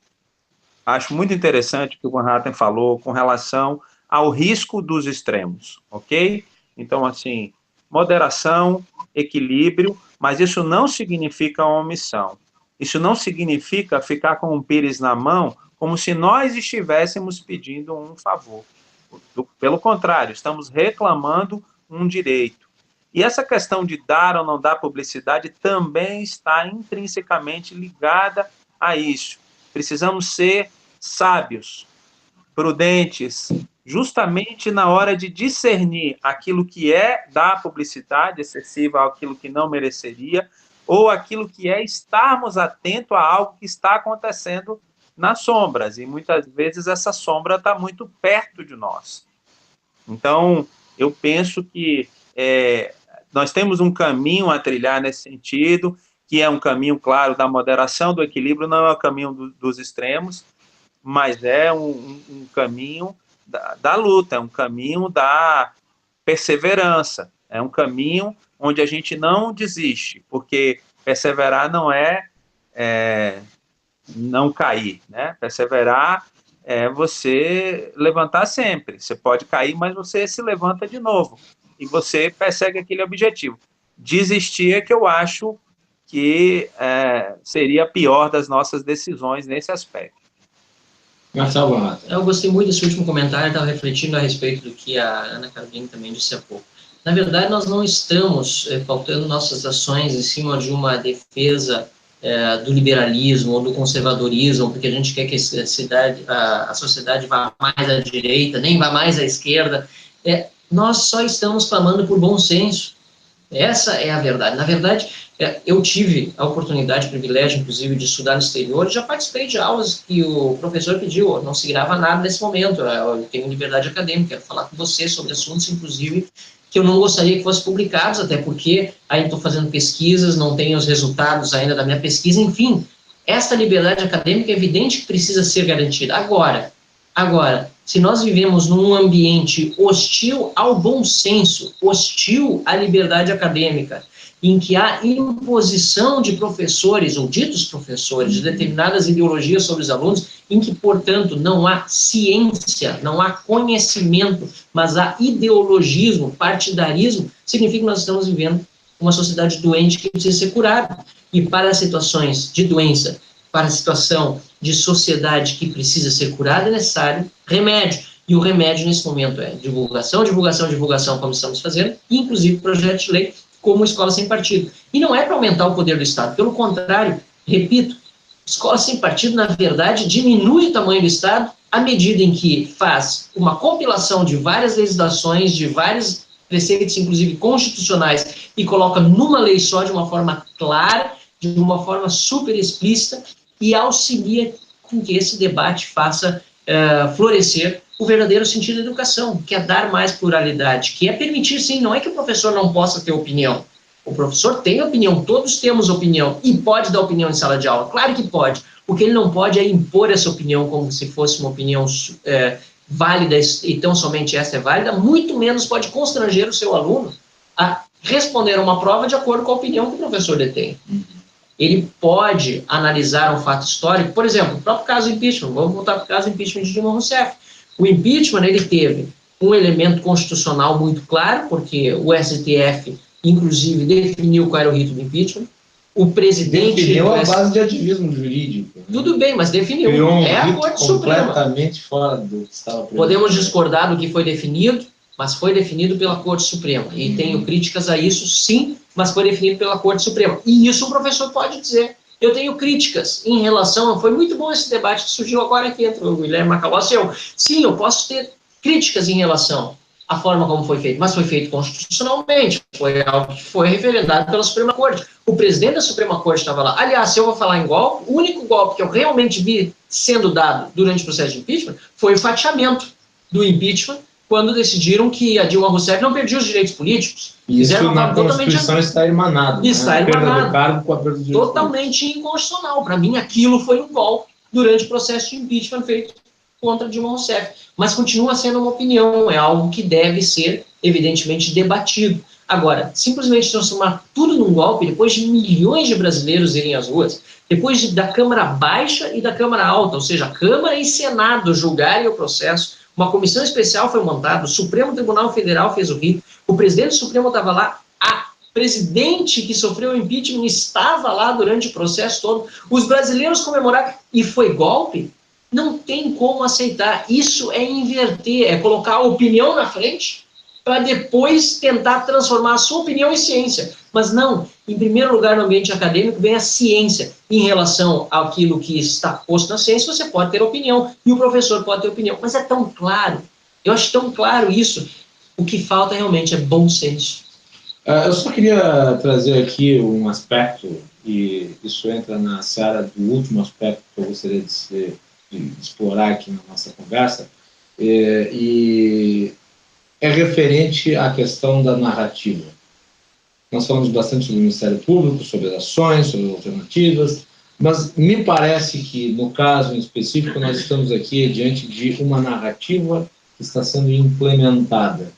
acho muito interessante o que o Van Hatten falou com relação ao risco dos extremos, ok? Então, assim, moderação, equilíbrio, mas isso não significa omissão. Isso não significa ficar com um pires na mão como se nós estivéssemos pedindo um favor. Pelo contrário, estamos reclamando um direito. E essa questão de dar ou não dar publicidade também está intrinsecamente ligada a isso. Precisamos ser sábios, prudentes, justamente na hora de discernir aquilo que é dar publicidade excessiva, aquilo que não mereceria, ou aquilo que é estarmos atentos a algo que está acontecendo nas sombras, e muitas vezes essa sombra está muito perto de nós. Então, eu penso que nós temos um caminho a trilhar nesse sentido, que é um caminho, claro, da moderação, do equilíbrio, não é o caminho dos extremos, mas é um caminho da luta, é um caminho da perseverança, é um caminho onde a gente não desiste, porque perseverar não é não cair, né? Perseverar é você levantar sempre. Você pode cair, mas você se levanta de novo e você persegue aquele objetivo. Desistir é que eu acho que seria a pior das nossas decisões nesse aspecto.
Eu gostei muito desse último comentário, estava refletindo a respeito do que a Ana Carolina também disse há pouco. Na verdade, nós não estamos pautando nossas ações em cima de uma defesa do liberalismo ou do conservadorismo, porque a gente quer que a sociedade vá mais à direita, nem vá mais à esquerda. Nós só estamos clamando por bom senso. Essa é a verdade. Na verdade, eu tive a oportunidade, o privilégio, inclusive, de estudar no exterior. Já participei de aulas que o professor pediu, não se grava nada nesse momento, eu tenho liberdade acadêmica, quero falar com você sobre assuntos, inclusive, que eu não gostaria que fossem publicados, até porque ainda estou fazendo pesquisas, não tenho os resultados ainda da minha pesquisa, enfim, esta liberdade acadêmica é evidente que precisa ser garantida. Agora, se nós vivemos num ambiente hostil ao bom senso, hostil à liberdade acadêmica, em que há imposição de professores, ou ditos professores, de determinadas ideologias sobre os alunos, em que, portanto, não há ciência, não há conhecimento, mas há ideologismo, partidarismo, significa que nós estamos vivendo uma sociedade doente que precisa ser curada. E para situações de doença, para a situação de sociedade que precisa ser curada, é necessário remédio. E o remédio, nesse momento, é divulgação, como estamos fazendo, e, inclusive, projeto de lei, como Escola Sem Partido. E não é para aumentar o poder do Estado, pelo contrário, repito, Escola Sem Partido, na verdade, diminui o tamanho do Estado à medida em que faz uma compilação de várias legislações, de vários preceitos, inclusive constitucionais, e coloca numa lei só, de uma forma clara, de uma forma super explícita, e auxilia com que esse debate faça florescer o verdadeiro sentido da educação, que é dar mais pluralidade, que é permitir, sim, não é que o professor não possa ter opinião. O professor tem opinião, todos temos opinião, e pode dar opinião em sala de aula, claro que pode. O que ele não pode é impor essa opinião como se fosse uma opinião válida, e tão somente essa é válida, muito menos pode constranger o seu aluno a responder a uma prova de acordo com a opinião que o professor detém. Ele pode analisar um fato histórico, por exemplo, o próprio caso do impeachment, vamos voltar para o caso do impeachment de Dilma Rousseff. O impeachment, ele teve um elemento constitucional muito claro, porque o STF, inclusive, definiu qual era o rito do impeachment. O presidente...
Definiu a base de ativismo jurídico. Né?
Tudo bem, mas definiu. É a Corte Suprema.
Completamente fora do que estava previsto.
Podemos discordar do que foi definido, mas foi definido pela Corte Suprema. E tenho críticas a isso, sim, mas foi definido pela Corte Suprema. E isso o professor pode dizer. Eu tenho críticas em relação... Foi muito bom esse debate que surgiu agora aqui entre o Guilherme Macalossi e eu. Sim, eu posso ter críticas em relação à forma como foi feito, mas foi feito constitucionalmente, foi algo que foi referendado pela Suprema Corte. O presidente da Suprema Corte estava lá. Aliás, se eu vou falar em golpe, o único golpe que eu realmente vi sendo dado durante o processo de impeachment foi o fatiamento do impeachment, quando decidiram que a Dilma Rousseff não perdia os direitos políticos.
Isso na Constituição está irmanado.
Está irmanado.
Do cargo com a perda dos direitos
totalmente inconstitucional. Para mim, aquilo foi um golpe durante o processo de impeachment feito contra Dilma Rousseff. Mas continua sendo uma opinião, é algo que deve ser, evidentemente, debatido. Agora, simplesmente transformar tudo num golpe, depois de milhões de brasileiros irem às ruas, depois da Câmara Baixa e da Câmara Alta, ou seja, Câmara e Senado julgarem o processo, uma comissão especial foi montada, o Supremo Tribunal Federal fez o rito, o presidente do Supremo estava lá, a presidente que sofreu o impeachment estava lá durante o processo todo, os brasileiros comemoraram, e foi golpe? Não tem como aceitar. Isso é inverter, é colocar a opinião na frente para depois tentar transformar a sua opinião em ciência. Mas não, em primeiro lugar no ambiente acadêmico vem a ciência. Em relação àquilo que está posto na ciência, você pode ter opinião, e o professor pode ter opinião. Mas é tão claro, eu acho tão claro isso. O que falta realmente é bom senso.
Eu só queria trazer aqui um aspecto, e isso entra na seara do último aspecto que eu gostaria de explorar aqui na nossa conversa, e é referente à questão da narrativa. Nós falamos bastante sobre o Ministério Público, sobre as ações, sobre as alternativas, mas me parece que, no caso em específico, nós estamos aqui diante de uma narrativa que está sendo implementada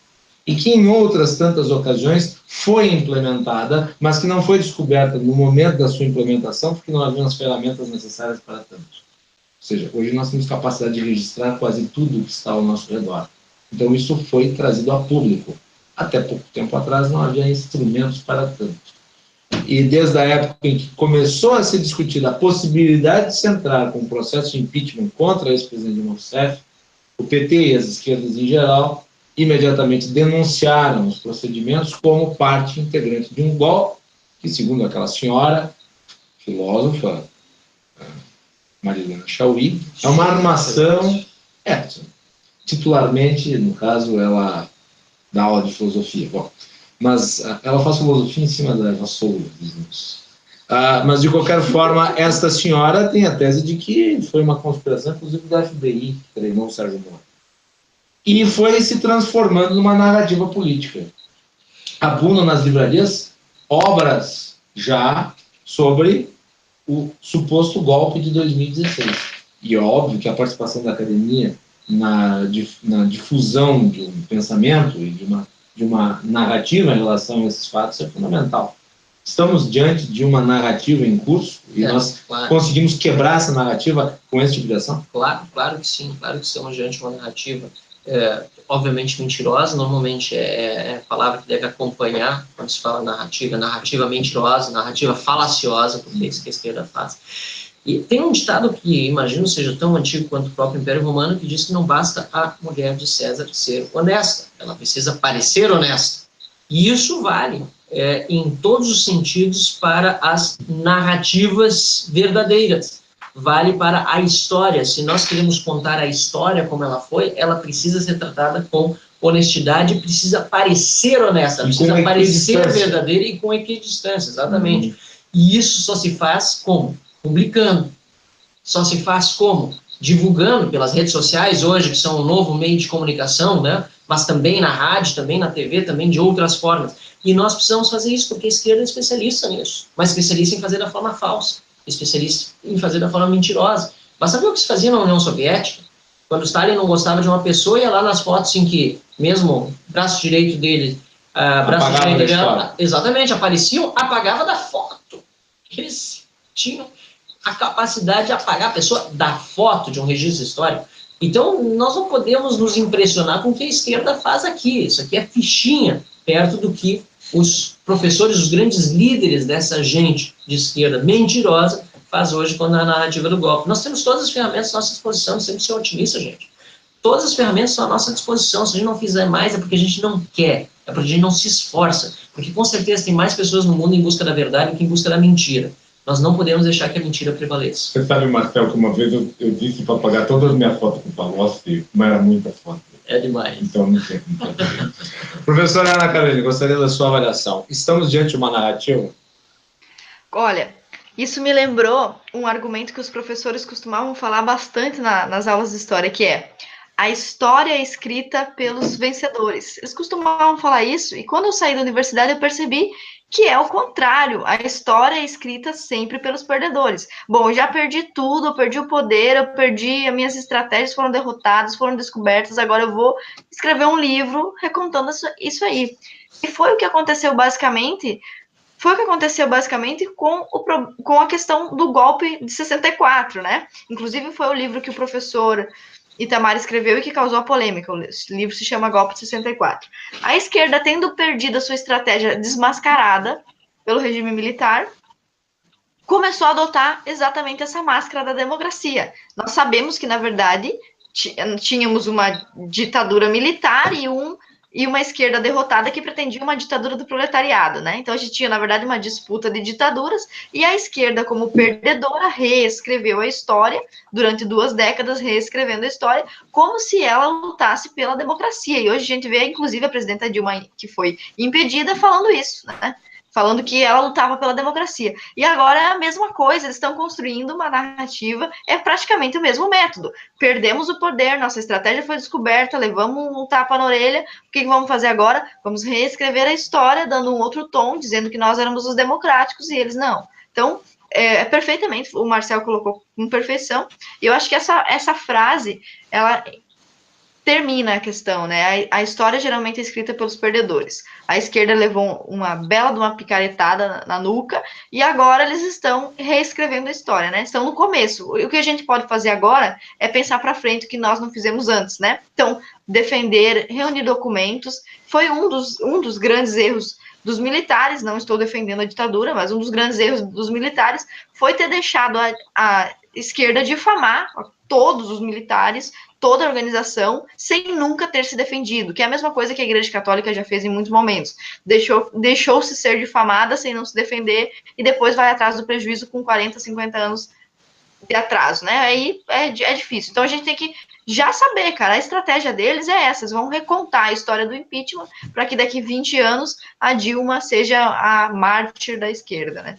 e que, em outras tantas ocasiões, foi implementada, mas que não foi descoberta no momento da sua implementação, porque não havia as ferramentas necessárias para tanto. Ou seja, hoje nós temos capacidade de registrar quase tudo que está ao nosso redor. Então, isso foi trazido a público. Até pouco tempo atrás não havia instrumentos para tanto. E desde a época em que começou a ser discutida a possibilidade de se entrar com um processo de impeachment contra o ex-presidente Dilma Rousseff, o PT e as esquerdas em geral imediatamente denunciaram os procedimentos como parte integrante de um golpe que, segundo aquela senhora, filósofa, Marilena Chauí, é uma armação, titularmente, no caso, ela dá aula de filosofia, mas ela faz filosofia em cima da vassoura, dizemos. Mas, de qualquer forma, esta senhora tem a tese de que foi uma conspiração, inclusive da FBI, que treinou o Sérgio Moro. E foi se transformando numa narrativa política. Abundam nas livrarias obras já sobre o suposto golpe de 2016. E é óbvio que a participação da academia na difusão de um pensamento e de uma narrativa em relação a esses fatos é fundamental. Estamos diante de uma narrativa em curso e nós conseguimos quebrar essa narrativa com esse tipo de ação?
Claro que sim, claro que estamos diante de uma narrativa obviamente mentirosa, normalmente é a palavra que deve acompanhar quando se fala narrativa mentirosa, narrativa falaciosa, porque é isso que a esquerda faz. E tem um ditado que imagino seja tão antigo quanto o próprio Império Romano, que diz que não basta a mulher de César ser honesta, ela precisa parecer honesta. E isso vale em todos os sentidos para as narrativas verdadeiras. Vale para a história. Se nós queremos contar a história como ela foi, ela precisa ser tratada com honestidade, precisa parecer honesta, precisa parecer verdadeira e com equidistância, exatamente. E isso só se faz como? Publicando. Só se faz como? Divulgando pelas redes sociais hoje, que são um novo meio de comunicação, né? Mas também na rádio, também na TV, também de outras formas. E nós precisamos fazer isso, porque a esquerda é especialista nisso. Mas especialista em fazer da forma falsa, especialista em fazer da forma mentirosa. Basta ver o que se fazia na União Soviética. Quando Stalin não gostava de uma pessoa, ia lá nas fotos em que, mesmo o braço direito dele, exatamente, apareciam, apagava da foto. Eles tinham a capacidade de apagar a pessoa da foto de um registro histórico. Então, nós não podemos nos impressionar com o que a esquerda faz aqui. Isso aqui é fichinha, perto do que os professores, os grandes líderes dessa gente de esquerda mentirosa faz hoje com a narrativa do golpe. Nós temos todas as ferramentas à nossa disposição, sempre ser otimista, gente. Todas as ferramentas estão à nossa disposição. Se a gente não fizer mais, é porque a gente não quer, é porque a gente não se esforça. Porque com certeza tem mais pessoas no mundo em busca da verdade do que em busca da mentira. Nós não podemos deixar que a mentira prevaleça.
Você sabe, Marcel, que uma vez eu disse para apagar todas as minhas fotos com o Palocci, mas era muitas fotos.
É demais.
Então, não sei.
Professora Ana Carolina, gostaria da sua avaliação. Estamos diante de uma narrativa?
Olha, isso me lembrou um argumento que os professores costumavam falar bastante nas aulas de história, que é: a história é escrita pelos vencedores. Eles costumavam falar isso, e quando eu saí da universidade eu percebi que é o contrário. A história é escrita sempre pelos perdedores. Bom, eu já perdi tudo, eu perdi o poder, eu perdi, as minhas estratégias foram derrotadas, foram descobertas, agora eu vou escrever um livro recontando isso aí. E foi o que aconteceu basicamente com a questão do golpe de 64, né? Inclusive foi o livro que o professor Itamar escreveu e que causou a polêmica. O livro se chama Golpe de 64. A esquerda, tendo perdido a sua estratégia desmascarada pelo regime militar, começou a adotar exatamente essa máscara da democracia. Nós sabemos que, na verdade, tínhamos uma ditadura militar e uma esquerda derrotada que pretendia uma ditadura do proletariado, né? Então a gente tinha, na verdade, uma disputa de ditaduras, e a esquerda, como perdedora, reescreveu a história durante 2 décadas, reescrevendo a história, como se ela lutasse pela democracia. E hoje a gente vê, inclusive, a presidenta Dilma, que foi impedida, falando isso, né? Falando que ela lutava pela democracia. E agora é a mesma coisa, eles estão construindo uma narrativa, é praticamente o mesmo método. Perdemos o poder, nossa estratégia foi descoberta, levamos um tapa na orelha, o que vamos fazer agora? Vamos reescrever a história, dando um outro tom, dizendo que nós éramos os democráticos e eles não. Então, perfeitamente, o Marcel colocou com perfeição, e eu acho que essa frase, ela termina a questão, né? A história geralmente é escrita pelos perdedores. A esquerda levou uma bela de uma picaretada na nuca, e agora eles estão reescrevendo a história, né? Estão no começo. O que a gente pode fazer agora é pensar para frente o que nós não fizemos antes, né? Então, defender, reunir documentos, foi um dos grandes erros dos militares, não estou defendendo a ditadura, mas um dos grandes erros dos militares foi ter deixado a esquerda difamar todos os militares, toda a organização, sem nunca ter se defendido, que é a mesma coisa que a Igreja Católica já fez em muitos momentos. Deixou-se ser difamada sem não se defender, e depois vai atrás do prejuízo com 40, 50 anos de atraso, né? Aí é difícil. Então a gente tem que já saber, cara, a estratégia deles é essa, eles vão recontar a história do impeachment para que daqui 20 anos a Dilma seja a mártir da esquerda, né?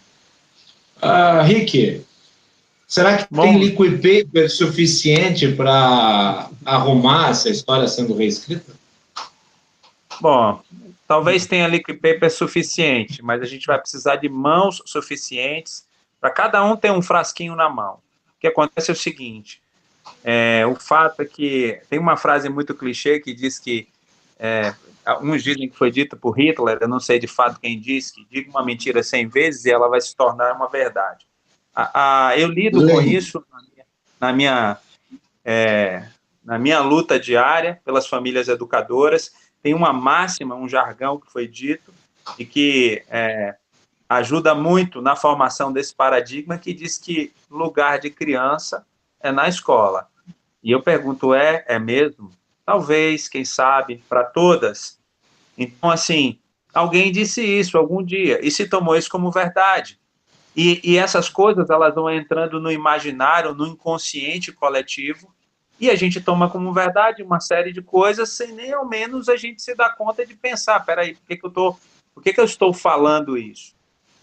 Rick, será que tem liquid paper suficiente para arrumar essa história sendo reescrita?
Bom, talvez tenha liquid paper suficiente, mas a gente vai precisar de mãos suficientes para cada um ter um frasquinho na mão. O que acontece é o seguinte, o fato é que tem uma frase muito clichê que diz que, uns dizem que foi dita por Hitler, eu não sei de fato quem disse, que diga uma mentira 100 vezes e ela vai se tornar uma verdade. Eu lido com isso na minha luta diária pelas famílias educadoras. Tem uma máxima, um jargão que foi dito e que ajuda muito na formação desse paradigma, que diz que lugar de criança é na escola. E eu pergunto, é mesmo? Talvez, quem sabe, para todas. Então, assim, alguém disse isso algum dia e se tomou isso como verdade. E essas coisas, elas vão entrando no imaginário, no inconsciente coletivo, e a gente toma como verdade uma série de coisas sem nem ao menos a gente se dar conta de pensar, peraí, por que eu estou falando isso?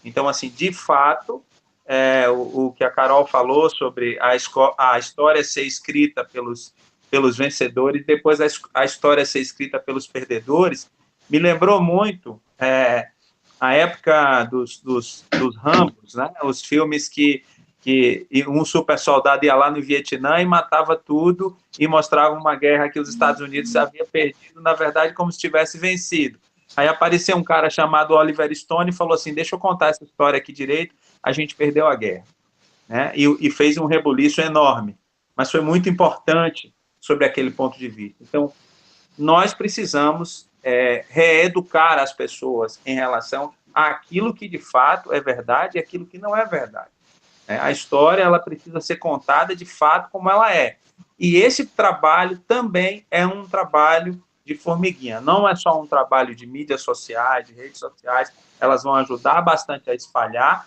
Então, assim, de fato, o que a Carol falou sobre a história ser escrita pelos vencedores, depois a história ser escrita pelos perdedores, me lembrou muito a época dos Rambos, né? Os filmes que um super soldado ia lá no Vietnã e matava tudo e mostrava uma guerra que os Estados Unidos havia perdido, na verdade, como se tivesse vencido. Aí apareceu um cara chamado Oliver Stone e falou assim, deixa eu contar essa história aqui direito, a gente perdeu a guerra. Né? E fez um rebuliço enorme. Mas foi muito importante sobre aquele ponto de vista. Então, nós precisamos reeducar as pessoas em relação àquilo que de fato é verdade e aquilo que não é verdade. A história ela precisa ser contada de fato como ela é. E esse trabalho também é um trabalho de formiguinha. Não é só um trabalho de mídias sociais, de redes sociais, elas vão ajudar bastante a espalhar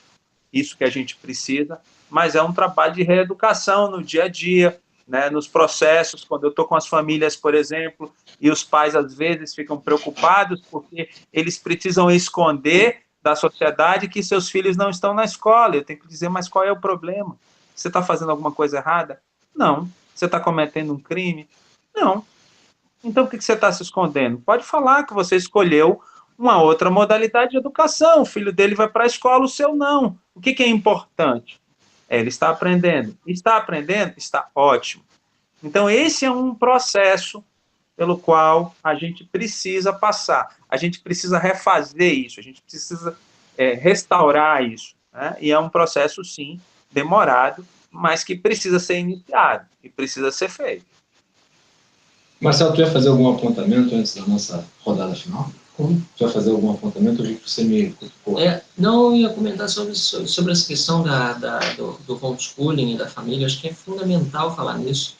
isso que a gente precisa, mas é um trabalho de reeducação no dia a dia, né, nos processos, quando eu estou com as famílias, por exemplo, e os pais às vezes ficam preocupados porque eles precisam esconder da sociedade que seus filhos não estão na escola. Eu tenho que dizer, mas qual é o problema? Você está fazendo alguma coisa errada? Não. Você está cometendo um crime? Não. Então, por que você está se escondendo? Pode falar que você escolheu uma outra modalidade de educação. O filho dele vai para a escola, o seu não. O que é importante? Ele está aprendendo. Está aprendendo? Está ótimo. Então, esse é um processo pelo qual a gente precisa passar. A gente precisa refazer isso, a gente precisa restaurar isso. Né? E é um processo, sim, demorado, mas que precisa ser iniciado e precisa ser feito.
Marcelo, tu ia fazer algum apontamento antes da nossa rodada final?
Como?
Tu ia fazer algum apontamento? Eu vi que você me cutucou.
Não, eu ia comentar sobre essa questão do homeschooling e da família. Acho que é fundamental falar nisso,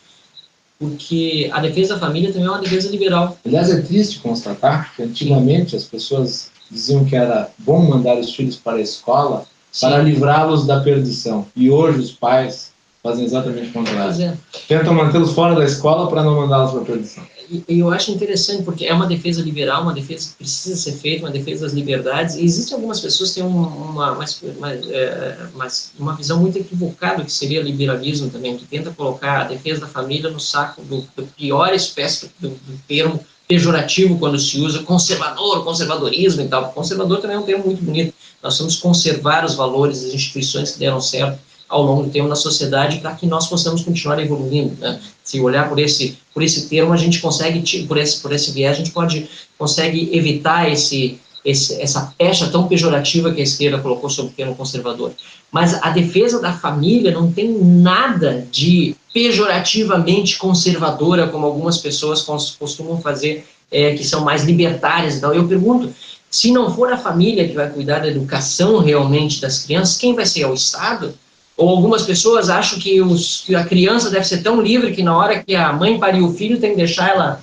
porque a defesa da família também é uma defesa liberal.
Aliás, é triste constatar que antigamente as pessoas diziam que era bom mandar os filhos para a escola para livrá-los da perdição. E hoje os pais fazem exatamente o contrário. Tentam mantê-los fora da escola para não mandá-los para a perdição.
E eu acho interessante, porque é uma defesa liberal, uma defesa que precisa ser feita, uma defesa das liberdades, e existem algumas pessoas que têm uma visão muito equivocada do que seria liberalismo também, que tenta colocar a defesa da família no saco do pior espécie do termo pejorativo quando se usa conservador, conservadorismo e tal. Conservador também é um termo muito bonito. Nós vamos conservar os valores, as instituições que deram certo ao longo do tempo na sociedade para que nós possamos continuar evoluindo. Né? Se olhar por esse termo, a gente consegue, por esse viés, a gente consegue evitar essa pecha tão pejorativa que a esquerda colocou sobre o termo conservador. Mas a defesa da família não tem nada de pejorativamente conservadora, como algumas pessoas costumam fazer, que são mais libertárias. Então, eu pergunto, se não for a família que vai cuidar da educação realmente das crianças, quem vai ser? É o Estado? Ou algumas pessoas acham que a criança deve ser tão livre que na hora que a mãe pariu o filho tem que deixar ela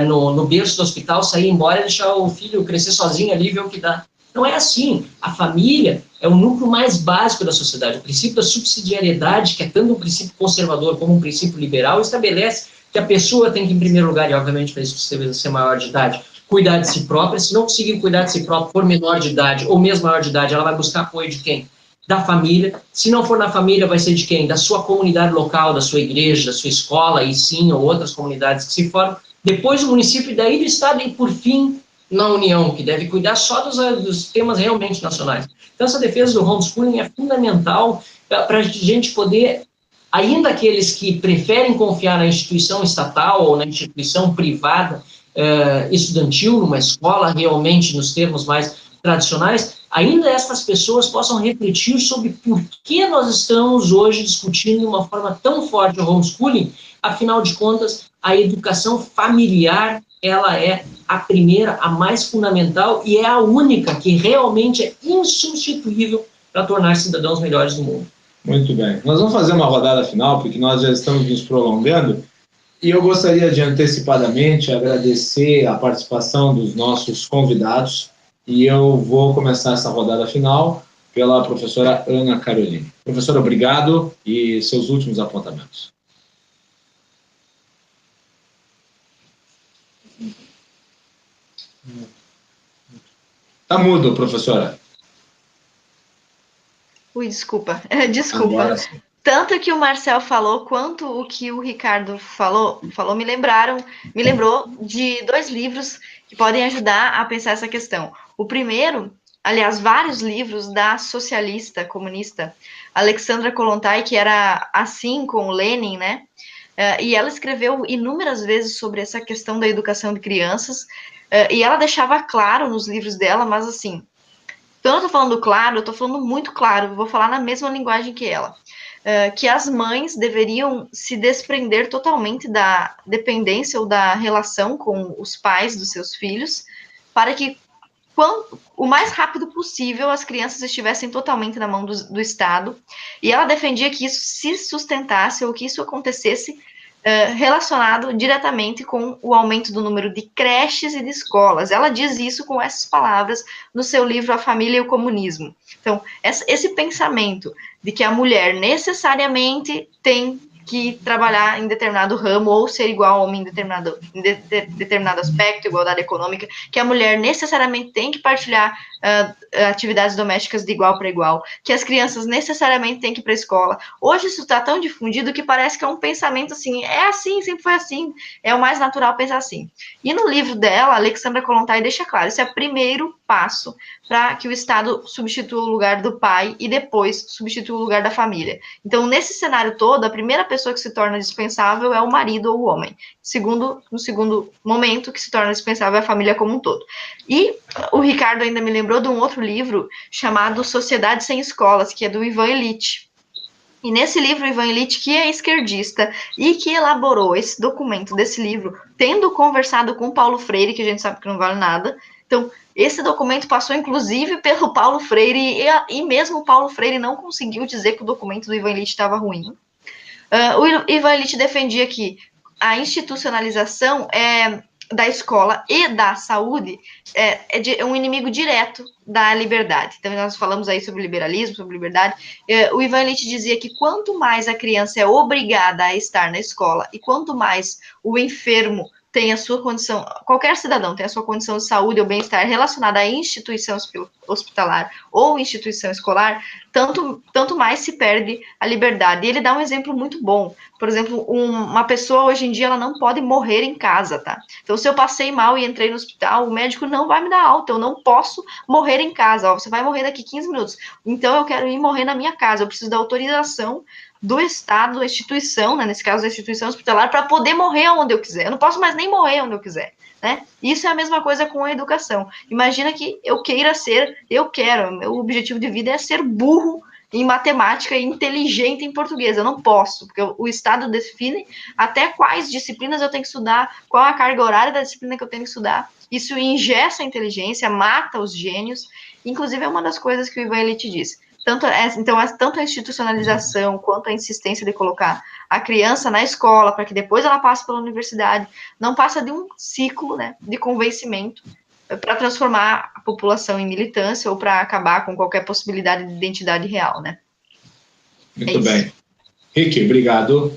no berço do hospital, sair embora e deixar o filho crescer sozinho ali e ver o que dá. Não é assim. A família é o núcleo mais básico da sociedade. O princípio da subsidiariedade, que é tanto um princípio conservador como um princípio liberal, estabelece que a pessoa tem que, em primeiro lugar, e obviamente para isso precisa ser maior de idade, cuidar de si própria. Se não conseguir cuidar de si própria por menor de idade ou mesmo maior de idade, ela vai buscar apoio de quem? Da família. Se não for na família, vai ser de quem? Da sua comunidade local, da sua igreja, da sua escola, e sim, ou outras comunidades que se formam. Depois o município, e daí do Estado, e por fim, na União, que deve cuidar só dos temas realmente nacionais. Então, essa defesa do homeschooling é fundamental para a gente poder, ainda aqueles que preferem confiar na instituição estatal ou na instituição privada estudantil, numa escola realmente nos termos mais tradicionais, ainda essas pessoas possam refletir sobre por que nós estamos hoje discutindo de uma forma tão forte o homeschooling. Afinal de contas, a educação familiar, ela é a primeira, a mais fundamental e é a única que realmente é insubstituível para tornar cidadãos melhores do mundo.
Muito bem. Nós vamos fazer uma rodada final, porque nós já estamos nos prolongando, e eu gostaria de antecipadamente agradecer a participação dos nossos convidados, e eu vou começar essa rodada final pela professora Ana Caroline. Professora, obrigado, e seus últimos apontamentos. Está mudo, professora.
O Ui, desculpa. Desculpa.
Agora sim.
Tanto que o Marcel falou, quanto o que o Ricardo falou me lembrou de 2 livros que podem ajudar a pensar essa questão. O primeiro, aliás, vários livros da socialista comunista Alexandra Kollontai, que era assim com o Lenin, né? E ela escreveu inúmeras vezes sobre essa questão da educação de crianças, e ela deixava claro nos livros dela, mas assim, quando eu tô falando claro, eu tô falando muito claro, vou falar na mesma linguagem que ela. Que as mães deveriam se desprender totalmente da dependência ou da relação com os pais dos seus filhos, para que o mais rápido possível as crianças estivessem totalmente na mão do Estado. E ela defendia que isso se sustentasse ou que isso acontecesse relacionado diretamente com o aumento do número de creches e de escolas. Ela diz isso com essas palavras no seu livro A Família e o Comunismo. Então, esse pensamento de que a mulher necessariamente tem que trabalhar em determinado ramo ou ser igual ao homem em determinado aspecto, igualdade econômica, que a mulher necessariamente tem que partilhar atividades domésticas de igual para igual, que as crianças necessariamente têm que ir para a escola. Hoje isso está tão difundido que parece que é um pensamento assim, é assim, sempre foi assim, é o mais natural pensar assim. E no livro dela, Alexandra Kollontai deixa claro, esse é o primeiro passo para que o Estado substitua o lugar do pai e depois substitua o lugar da família. Então, nesse cenário todo, a primeira pessoa que se torna dispensável é o marido ou o homem. No segundo momento, que se torna dispensável é a família como um todo. E o Ricardo ainda me lembrou de um outro livro chamado Sociedade Sem Escolas, que é do Ivan Illich. E nesse livro, o Ivan Illich, que é esquerdista e que elaborou esse documento desse livro, tendo conversado com Paulo Freire, que a gente sabe que não vale nada. Então, esse documento passou, inclusive, pelo Paulo Freire, e mesmo o Paulo Freire não conseguiu dizer que o documento do Ivan Illich estava ruim. O Ivan Illich defendia que a institucionalização da escola e da saúde é um inimigo direto da liberdade. Então, nós falamos aí sobre liberalismo, sobre liberdade. O Ivan Illich dizia que quanto mais a criança é obrigada a estar na escola e quanto mais o enfermo tem a sua condição, qualquer cidadão tem a sua condição de saúde ou bem-estar relacionada à instituição hospitalar ou instituição escolar, tanto mais se perde a liberdade. E ele dá um exemplo muito bom. Por exemplo, uma pessoa hoje em dia ela não pode morrer em casa, tá? Então, se eu passei mal e entrei no hospital, o médico não vai me dar alta, eu não posso morrer em casa. Ó, você vai morrer daqui 15 minutos. Então, eu quero ir morrer na minha casa. Eu preciso da autorização do Estado, da instituição, né, nesse caso da instituição hospitalar, para poder morrer onde eu quiser. Eu não posso mais nem morrer onde eu quiser, né? Isso é a mesma coisa com a educação. Imagina que eu quero, meu objetivo de vida é ser burro em matemática e inteligente em português. Eu não posso, porque o Estado define até quais disciplinas eu tenho que estudar, qual a carga horária da disciplina que eu tenho que estudar. Isso engessa a inteligência, mata os gênios. Inclusive, é uma das coisas que o Ivan Illich diz. Tanto a institucionalização quanto a insistência de colocar a criança na escola para que depois ela passe pela universidade, não passa de um ciclo, né, de convencimento para transformar a população em militância ou para acabar com qualquer possibilidade de identidade real, né?
Muito bem. Rick, obrigado.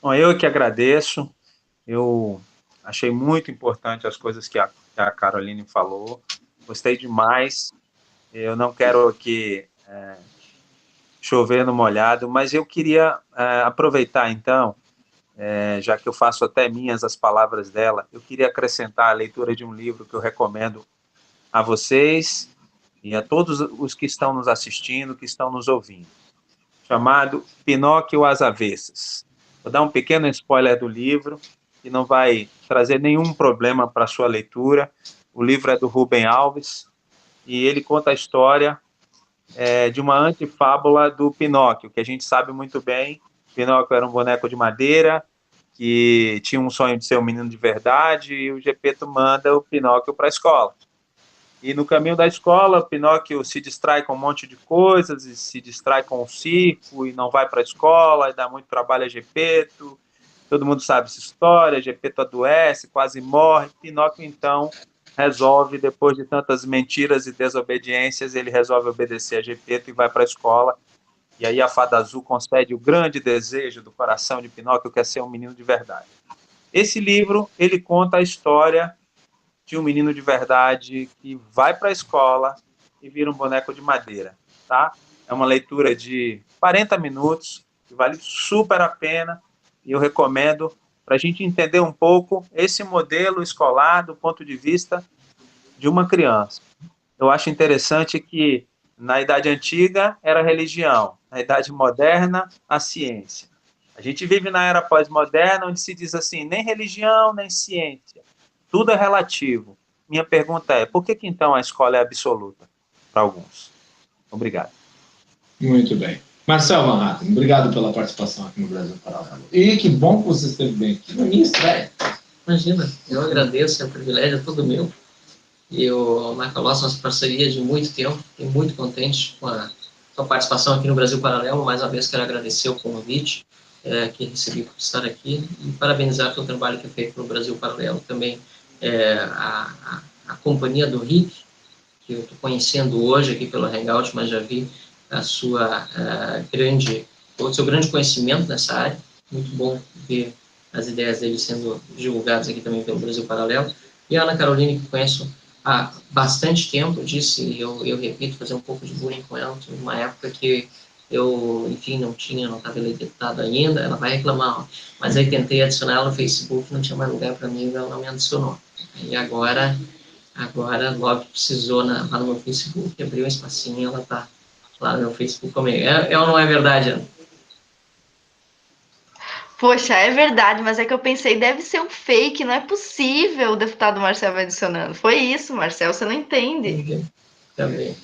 Bom, eu que agradeço. Eu achei muito importante as coisas que a Caroline falou. Gostei demais. Eu não quero aqui chover no molhado, mas eu queria aproveitar, então, já que eu faço até minhas as palavras dela, eu queria acrescentar a leitura de um livro que eu recomendo a vocês e a todos os que estão nos assistindo, que estão nos ouvindo, chamado Pinóquio às Avessas. Vou dar um pequeno spoiler do livro, que não vai trazer nenhum problema para a sua leitura. O livro é do Rubem Alves, e ele conta a história de uma antifábula do Pinóquio, que a gente sabe muito bem. Pinóquio era um boneco de madeira, que tinha um sonho de ser um menino de verdade, e o Gepeto manda o Pinóquio para a escola. E no caminho da escola, o Pinóquio se distrai com um monte de coisas, e se distrai com o circo, e não vai para a escola, e dá muito trabalho a Gepeto. Todo mundo sabe essa história, Gepeto adoece, quase morre. Pinóquio, então, resolve, depois de tantas mentiras e desobediências, ele resolve obedecer a Gepeto e vai para a escola. E aí a Fada Azul concede o grande desejo do coração de Pinóquio, que é ser um menino de verdade. Esse livro, ele conta a história de um menino de verdade que vai para a escola e vira um boneco de madeira, tá? É uma leitura de 40 minutos, que vale super a pena, e eu recomendo para a gente entender um pouco esse modelo escolar do ponto de vista de uma criança. Eu acho interessante que na Idade Antiga era a religião, na Idade Moderna, a ciência. A gente vive na era pós-moderna, onde se diz assim, nem religião, nem ciência. Tudo é relativo. Minha pergunta é, por que então a escola é absoluta para alguns? Obrigado.
Muito bem. Marcel Manhattan, obrigado pela participação aqui no Brasil Paralelo. E que bom que você esteve bem aqui na minha estreia.
Imagina, eu agradeço, é um privilégio, é todo meu. E o Macalossi, nossa parceria de muito tempo, fiquei muito contente com a sua participação aqui no Brasil Paralelo. Mais uma vez, quero agradecer o convite que recebi por estar aqui e parabenizar pelo trabalho que é feito no Brasil Paralelo. Também a companhia do Rick, que eu estou conhecendo hoje aqui pelo Hangout, mas já vi o seu grande conhecimento nessa área. Muito bom ver as ideias dele sendo divulgadas aqui também pelo Brasil Paralelo. E a Ana Carolina, que conheço há bastante tempo, eu disse, e eu repito, fazer um pouco de bullying com ela. Teve uma época que eu, enfim, não estava eleitado ainda, ela vai reclamar, ó. Mas aí tentei adicionar ela no Facebook, não tinha mais lugar para mim, ela não me adicionou. E agora logo precisou lá no meu Facebook, abriu um espacinho, ela está lá no meu Facebook comigo. É ou não é verdade, Ana?
Poxa, é verdade, mas é que eu pensei, deve ser um fake, não é possível o deputado Marcel vai adicionando. Foi isso, Marcel, você não entende.
Também.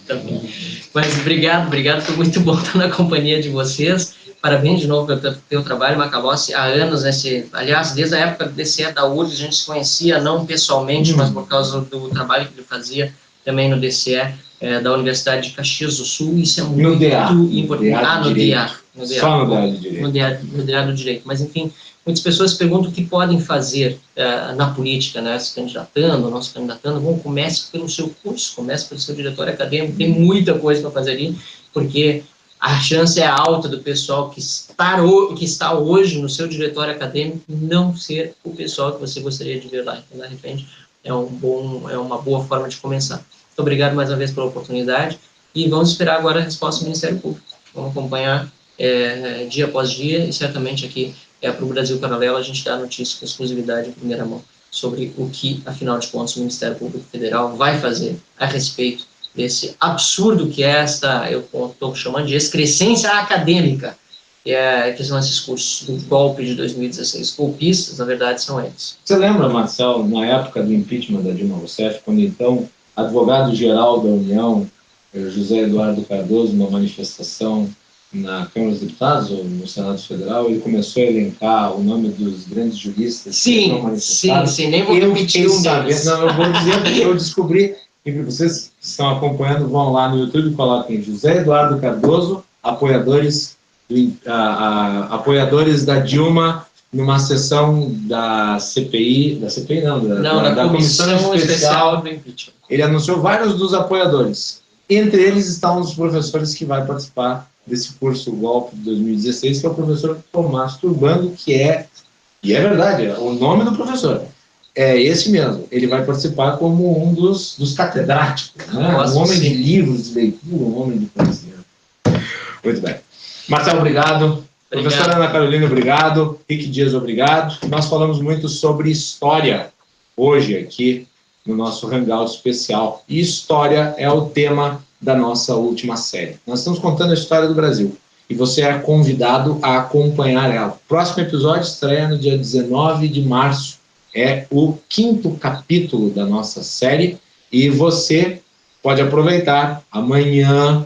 Mas obrigado, foi muito bom estar na companhia de vocês. Parabéns de novo pelo teu trabalho, Macalossi. Há anos, aliás, desde a época do DCE da URGS, a gente se conhecia, não pessoalmente, mas por causa do trabalho que ele fazia também no DCE da Universidade de Caxias do Sul. Isso é muito importante. No DA.
Só no DA do Direito.
No DA do Direito. Mas, enfim, muitas pessoas perguntam o que podem fazer na política, né, se candidatando, não se candidatando. Bom, comece pelo seu curso, comece pelo seu diretório acadêmico, tem muita coisa para fazer ali, porque a chance é alta do pessoal que está hoje no seu diretório acadêmico não ser o pessoal que você gostaria de ver lá. Então, de repente, é uma boa forma de começar. Muito obrigado mais uma vez pela oportunidade e vamos esperar agora a resposta do Ministério Público. Vamos acompanhar dia após dia e certamente aqui para o Brasil Paralelo a gente dá notícia com exclusividade em primeira mão sobre o que, afinal de contas, o Ministério Público Federal vai fazer a respeito desse absurdo que é eu estou chamando de excrescência acadêmica, que são esses cursos do golpe de 2016. Golpistas, na verdade, são eles.
Você lembra, Marcel, na época do impeachment da Dilma Rousseff, quando então advogado-geral da União, José Eduardo Cardoso, numa manifestação na Câmara dos Deputados ou no Senado Federal, ele começou a elencar o nome dos grandes juristas.
Sim, nem vou repetir um deles.
Não, eu vou dizer porque eu descobri, e vocês que estão acompanhando vão lá no YouTube e coloquem José Eduardo Cardoso, apoiadores da Dilma, numa sessão da CPI, da Comissão Especial do Impeachment. Ele anunciou vários dos apoiadores. Entre eles estão os professores que vai participar desse curso Golpe de 2016, que é o professor Tomás Turbando, e é verdade, o nome do professor é esse mesmo. Ele vai participar como um dos catedráticos, né? Um homem de livros, de leitura, um homem de conhecimento. Muito bem. Marcelo, obrigado. Professora Ana Carolina, obrigado. Rick Dias, obrigado. Nós falamos muito sobre história hoje aqui no nosso Hangout especial. E história é o tema da nossa última série. Nós estamos contando a história do Brasil e você é convidado a acompanhar ela. O próximo episódio estreia no dia 19 de março. É o 5º capítulo da nossa série e você pode aproveitar amanhã,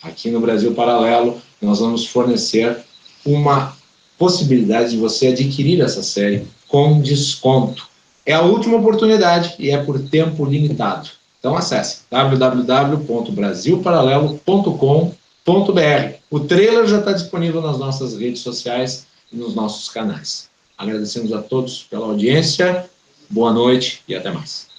aqui no Brasil Paralelo, nós vamos fornecer uma possibilidade de você adquirir essa série com desconto. É a última oportunidade e é por tempo limitado. Então acesse www.brasilparalelo.com.br. O trailer já está disponível nas nossas redes sociais e nos nossos canais. Agradecemos a todos pela audiência, boa noite e até mais.